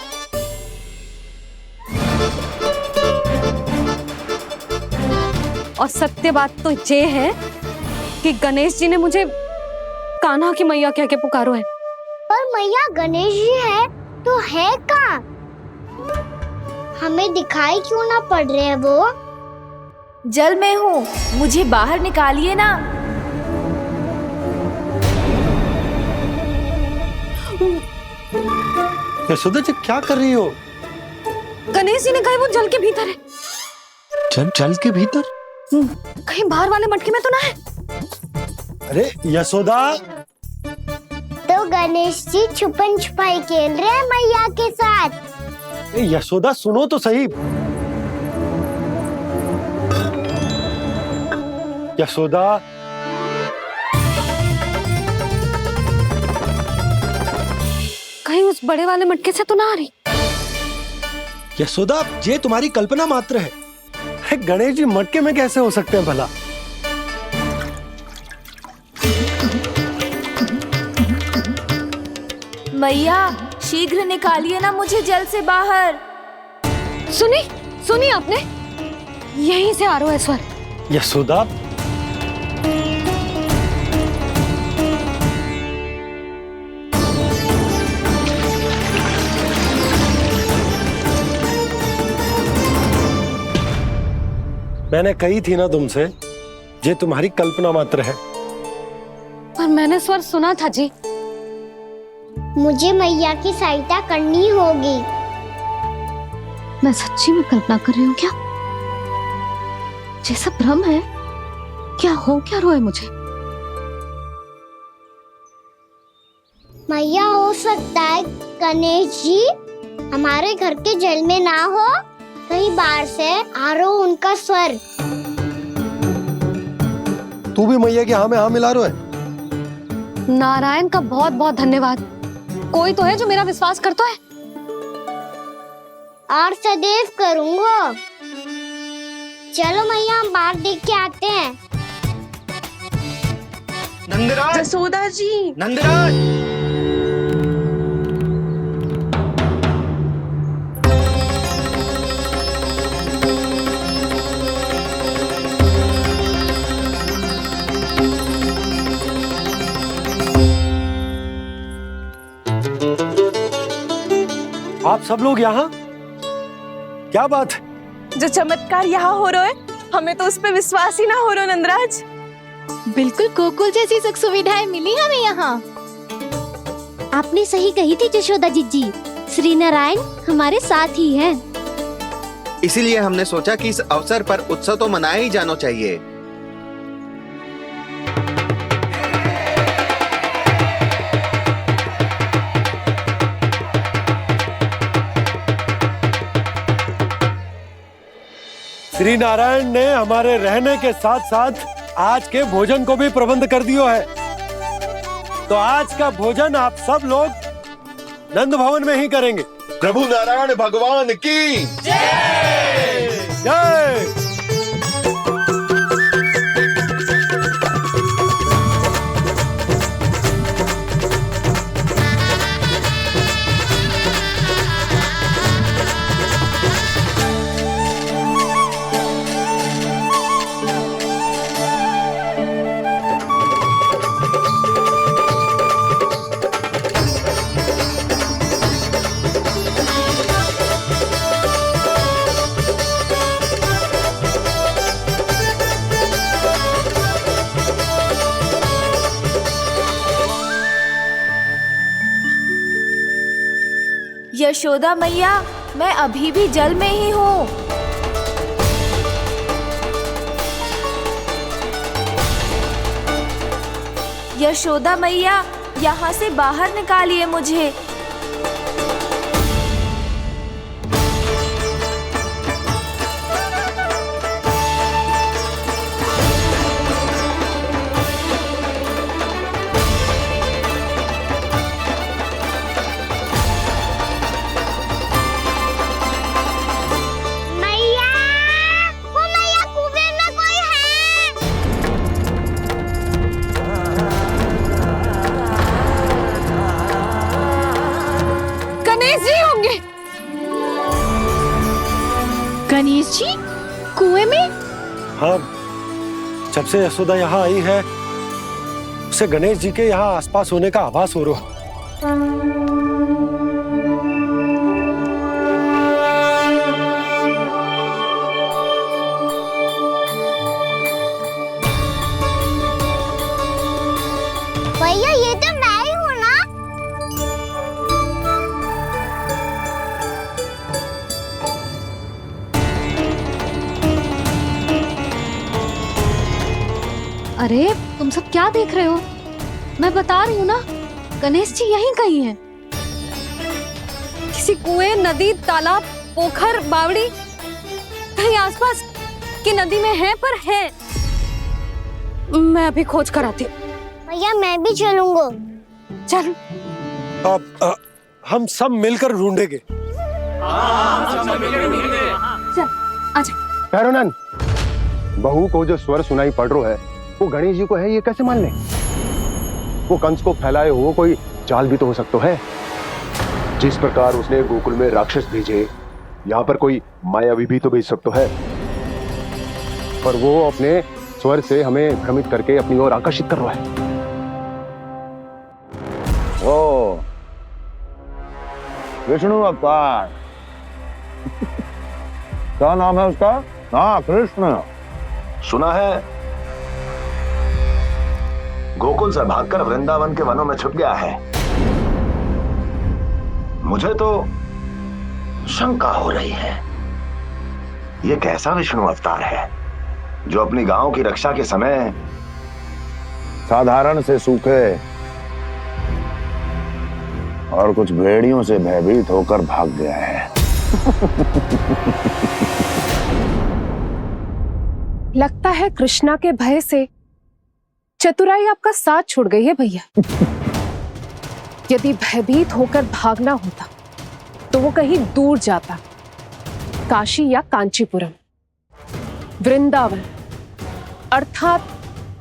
और सत्य बात तो ये है कि गणेश जी ने मुझे कान्हा की मैया कह के पुकारो है। पर मैया गणेश जी है तो है कहाँ? हमें दिखाई क्यों ना पड़ रहे हैं वो? जल में हूँ, मुझे बाहर निकालिए ना। यशोदा जी, क्या कर रही हो? गणेश जी ने कहा वो जल के भीतर है। जल के भीतर? कहीं बाहर वाले मटके में तो ना है? अरे यशोदा! तो गणेश जी छुपन छुपाई खेल रहे हैं मैया के साथ। यशोदा, सुनो तो सही। यशोदा, कहीं उस बड़े वाले मटके से तो ना आ रही? यशोदा, ये तुम्हारी कल्पना मात्र है। गणेश जी मटके में कैसे हो सकते हैं भला? मैया, शीघ्र निकालिए ना मुझे जल से बाहर। सुनी आपने? यहीं से आ रहा है स्वर। यशोदा, मैंने कही थी ना तुमसे, ये तुम्हारी कल्पना मात्र है। पर मैंने स्वर सुना था जी। मुझे मैया की सहायता करनी होगी। मैं सच्ची में कल्पना कर रही हूँ क्या? ये सब भ्रम है क्या? हो क्या रहा है मुझे? मैया, हो सकता है गणेश जी हमारे घर के जल में ना हो, कहीं बाहर से आ रहा हो उनका स्वर। तू भी मैया के हाँ में हाँ मिला रहा है। नारायण का बहुत बहुत धन्यवाद। कोई तो है जो मेरा विश्वास करता है। और सदैव करूंगा। चलो मैया हम बाहर देख के आते हैं। नंदराज, जसोदा जी, नंदराज। आप सब लोग यहाँ? क्या बात है? जो चमत्कार यहाँ हो रहा है, हमें तो उस पे विश्वास ही ना हो रहा नंदराज। बिल्कुल गोकुल जैसी सुख सुविधाएं मिली हमें यहाँ। आपने सही कही थी जशोदा जीजी, श्री नारायण हमारे साथ ही हैं। इसीलिए हमने सोचा कि इस अवसर पर उत्सव तो मनाया ही जाना चाहिए। श्री नारायण ने हमारे रहने के साथ साथ आज के भोजन को भी प्रबंध कर दियो है। तो आज का भोजन आप सब लोग नंद भवन में ही करेंगे। प्रभु नारायण भगवान की जय जय। यशोदा मैया, मैं अभी भी जल में ही हूँ। यशोदा मैया, यहाँ से बाहर निकालिए मुझे। गणेश जी कुएं में? हाँ, जब से यशोदा यहाँ आई है उसे गणेश जी के यहाँ आसपास होने का आभास हो रहा। भैया ये तो मैं ही हूँ ना? अरे तुम सब क्या देख रहे हो? मैं बता रही हूँ ना, गणेश जी यहीं कहीं हैं। किसी कुएं, नदी, तालाब, पोखर, बावड़ी कहीं आसपास की नदी में है, पर है। मैं अभी खोज कर आती हूँ। भैया मैं भी चलूंगा। चल। अब हम सब मिलकर ढूंढेंगे। चल आजा। भैरवनंद, बहू को जो स्वर सुनाई पड़ रहा है वो गणेश जी को है, ये कैसे मान ले? वो कंस को फैलाए हुए कोई चाल भी तो हो सकता है। जिस प्रकार उसने गोकुल में राक्षस भेजे, यहाँ पर कोई मायावी भी तो भेज सकता है। पर वो अपने स्वर से हमें भ्रमित करके अपनी ओर आकर्षित कर रहा है। ओ विष्णु अवतार। क्या नाम है उसका? हाँ, कृष्ण। सुना है गोकुल से भागकर वृंदावन के वनों में छुप गया है। मुझे तो शंका हो रही है, ये कैसा विष्णु अवतार है जो अपनी गांव की रक्षा के समय साधारण से सूखे और कुछ भेड़ियों से भयभीत होकर भाग गया है। लगता है कृष्णा के भय से चतुराई आपका साथ छोड़ गई है भैया। यदि भयभीत होकर भागना होता तो वो कहीं दूर जाता, काशी या कांचीपुरम। वृंदावन अर्थात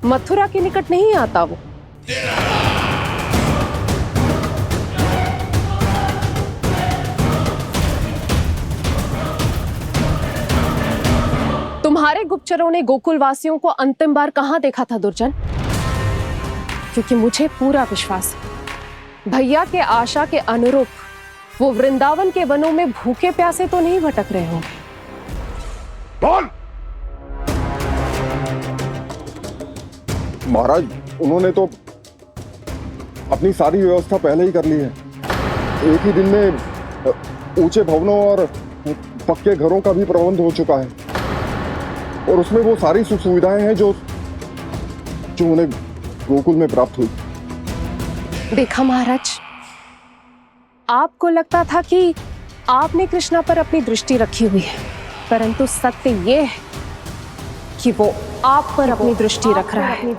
मथुरा के निकट नहीं आता वो। तुम्हारे गुप्तचरों ने गोकुल वासियों को अंतिम बार कहां देखा था दुर्जन? क्योंकि मुझे पूरा विश्वास है भैया के आशा के अनुरूप वो वृंदावन के वनों में भूखे प्यासे तो नहीं भटक रहे होंगे। बोल। महाराज, उन्होंने तो अपनी सारी व्यवस्था पहले ही कर ली है। एक ही दिन में ऊंचे भवनों और पक्के घरों का भी प्रबंध हो चुका है और उसमें वो सारी सुख सुविधाएं हैं जो उन्हें गोकुल में प्राप्त हुई। देखा महाराज, आपको लगता था कि आपने कृष्णा पर अपनी दृष्टि रखी हुई है, परंतु सत्य ये है कि वो आप पर अपनी दृष्टि रख रहा है।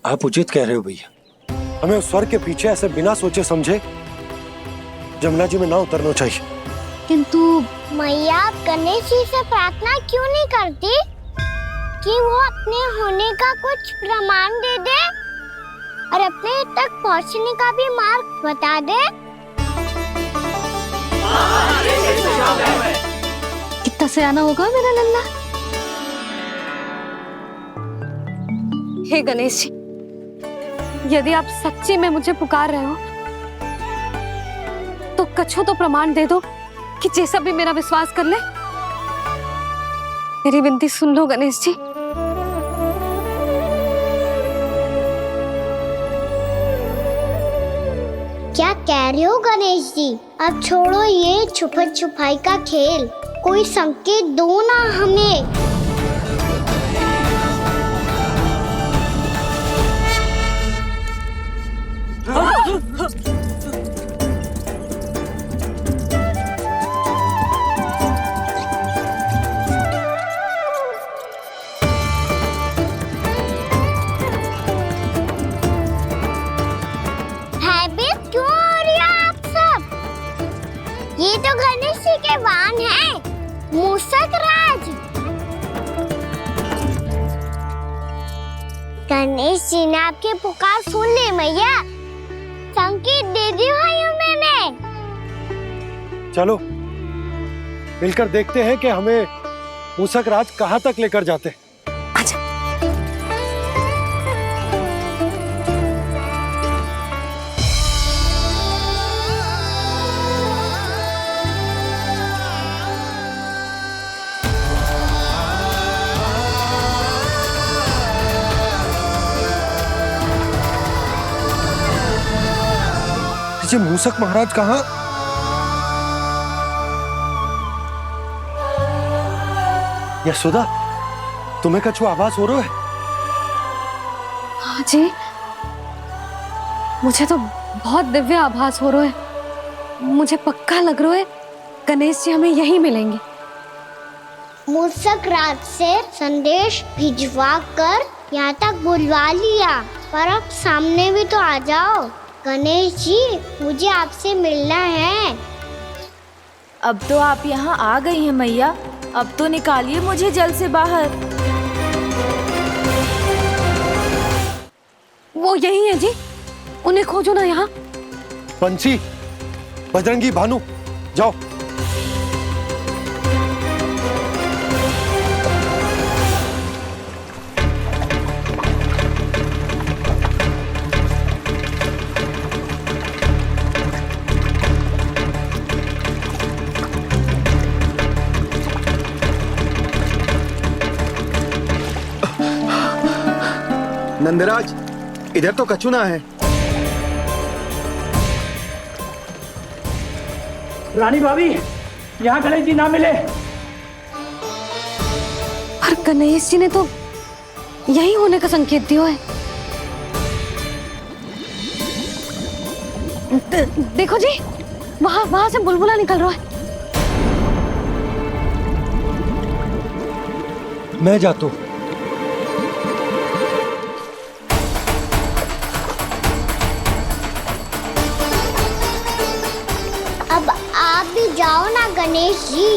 आप उचित कह रहे हो भैया, हमें उस स्वर के पीछे ऐसे बिना सोचे समझे जमुना जी में ना उतरना चाहिए। किंतु मैया, आप गणेश जी से प्रार्थना क्यों नहीं करती कि वो अपने होने का कुछ प्रमाण दे दे और अपने तक पहुंचने का भी मार्ग बता दे? कितना सयाना होगा मेरा लल्ला। हे गणेश जी, यदि आप सच्ची में मुझे पुकार रहे हो तो कछु तो प्रमाण दे दो कि जैसा भी मेरा विश्वास कर ले। मेरी विनती सुन लो गणेश जी। क्या कह रहे हो गणेश जी? अब छोड़ो ये छुपन छुपाई का खेल, कोई संकेत दो ना हमें। भयभीत क्यों हो रही हो आप सब? ये तो गणेश जी के वाहन हैं, मूषक राज। गणेश जी ने आपकी पुकार सुन ली मैया, संकेत दे दी भाइयों मैंने। चलो मिलकर देखते हैं कि हमें मूषक राज कहां तक लेकर जाते हैं। जी मूषक महाराज कहाँ? यशोदा, तुम्हें कछु आभास हो रहा है? हाँ जी, मुझे तो बहुत दिव्य आभास हो रहा है। मुझे पक्का लग रहा है गणेश जी हमें यहीं मिलेंगे। मूषक राज से संदेश भिजवा कर यहाँ तक बुलवा लिया, पर अब सामने भी तो आ जाओ। गणेश जी, मुझे आपसे मिलना है। अब तो आप यहाँ आ गई हैं मैया, अब तो निकालिए मुझे जल से बाहर। वो यही है जी, उन्हें खोजो ना यहाँ। बंसी, बजरंगी, भानु, जाओ। नंदराज, इधर तो कछुना है। रानी भाभी, यहाँ गणेश जी ना मिले। पर गणेश जी ने तो यही होने का संकेत दिया है। देखो जी, वहाँ वहाँ से बुलबुला निकल रहा है। मैं जाता हूँ। अब आप भी जाओ ना गणेश जी।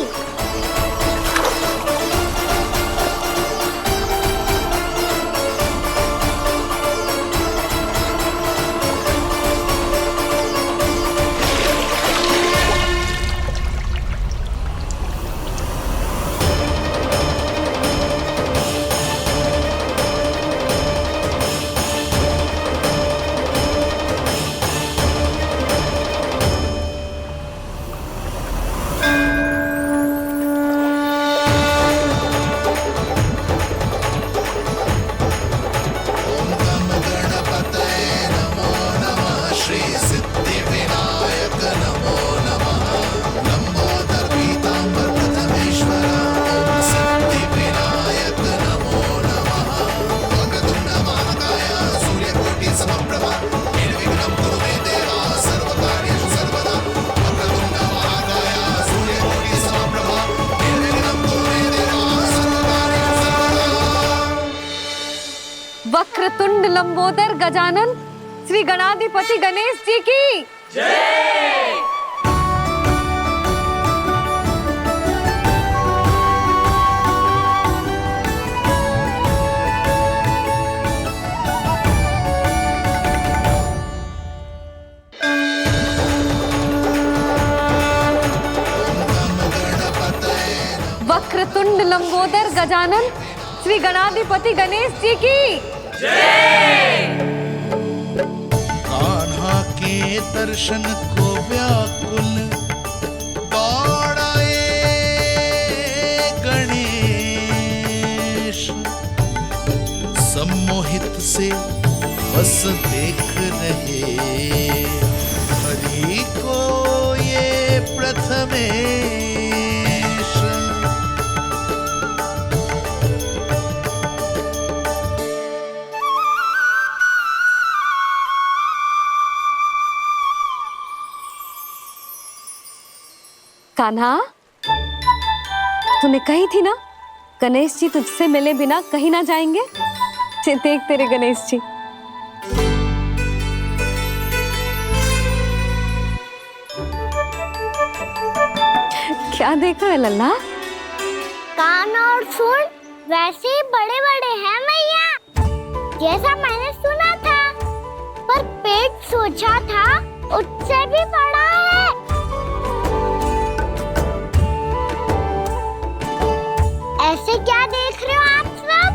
वक्रतुंड लंबोदर गजानन श्री गणाधिपति गणेश जी की जय। वक्रतुंड लंबोदर गजानन श्री गणाधिपति गणेश जी की जय। कान्हा के दर्शन को व्याकुल दौड़ाए गणेश, सम्मोहित से बस देख रहे हरि को ये प्रथमेश। कान्हा, तूने कही थी ना गणेश जी तुझसे मिले बिना कहीं ना जाएंगे। देख तेरे गणेश जी। क्या देख रहे लल्ला? कान और सुन वैसे ही बड़े बड़े हैं मैया, जैसा मैंने सुना था, पर पेट सोचा था उससे भी बड़ा है। ऐसे क्या देख रहे हो आप सब?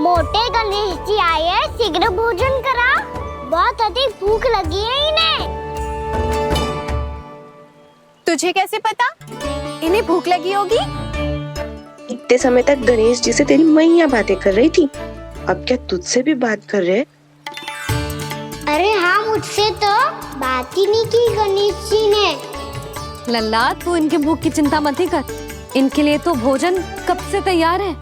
मोटे गणेश जी आए हैं, शीघ्र भोजन करा, बहुत अधिक भूख लगी है इन्हें। तुझे कैसे पता इन्हें भूख लगी होगी? इतने समय तक गणेश जी से तेरी मैया बातें कर रही थी, अब क्या तुझसे भी बात कर रहे? अरे हाँ, मुझसे तो बात ही नहीं की गणेश जी ने। लल्ला, तू इनके भूख की चिंता मत ही कर, इनके लिए तो भोजन कब से तैयार है।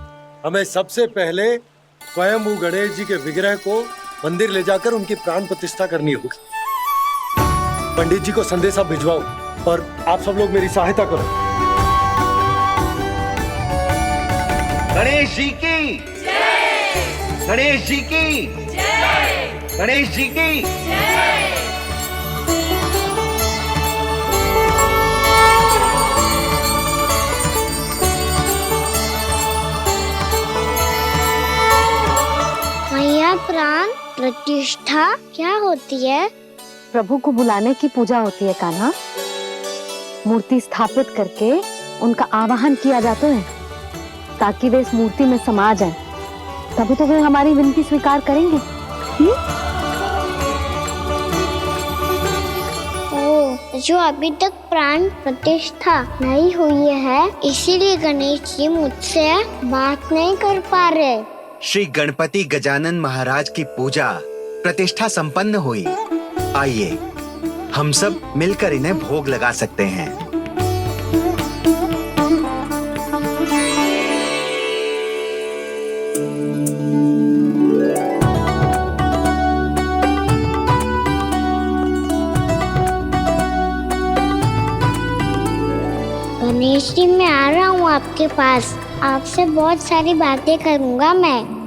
हमें सबसे पहले स्वयं गणेश जी के विग्रह को मंदिर ले जाकर उनकी प्राण प्रतिष्ठा करनी होगी। पंडित जी को संदेशा भिजवाओ और आप सब लोग मेरी सहायता करो। गणेश जी की जय। गणेश जी की जय। गणेश जी की जय। मैया, प्राण प्रतिष्ठा क्या होती है? प्रभु को बुलाने की पूजा होती है कान्हा। मूर्ति स्थापित करके उनका आवाहन किया जाता है ताकि वे इस मूर्ति में समा जाएं। तभी तो वे हमारी विनती स्वीकार करेंगे। ओ, जो अभी तक प्राण प्रतिष्ठा नहीं हुई है, इसीलिए गणेश जी मुझसे बात नहीं कर पा रहे। श्री गणपति गजानन महाराज की पूजा प्रतिष्ठा संपन्न हुई। आइए हम सब मिलकर इन्हें भोग लगा सकते हैं। गणेश जी मैं आ रहा हूँ आपके पास, आपसे बहुत सारी बातें करूँगा मैं।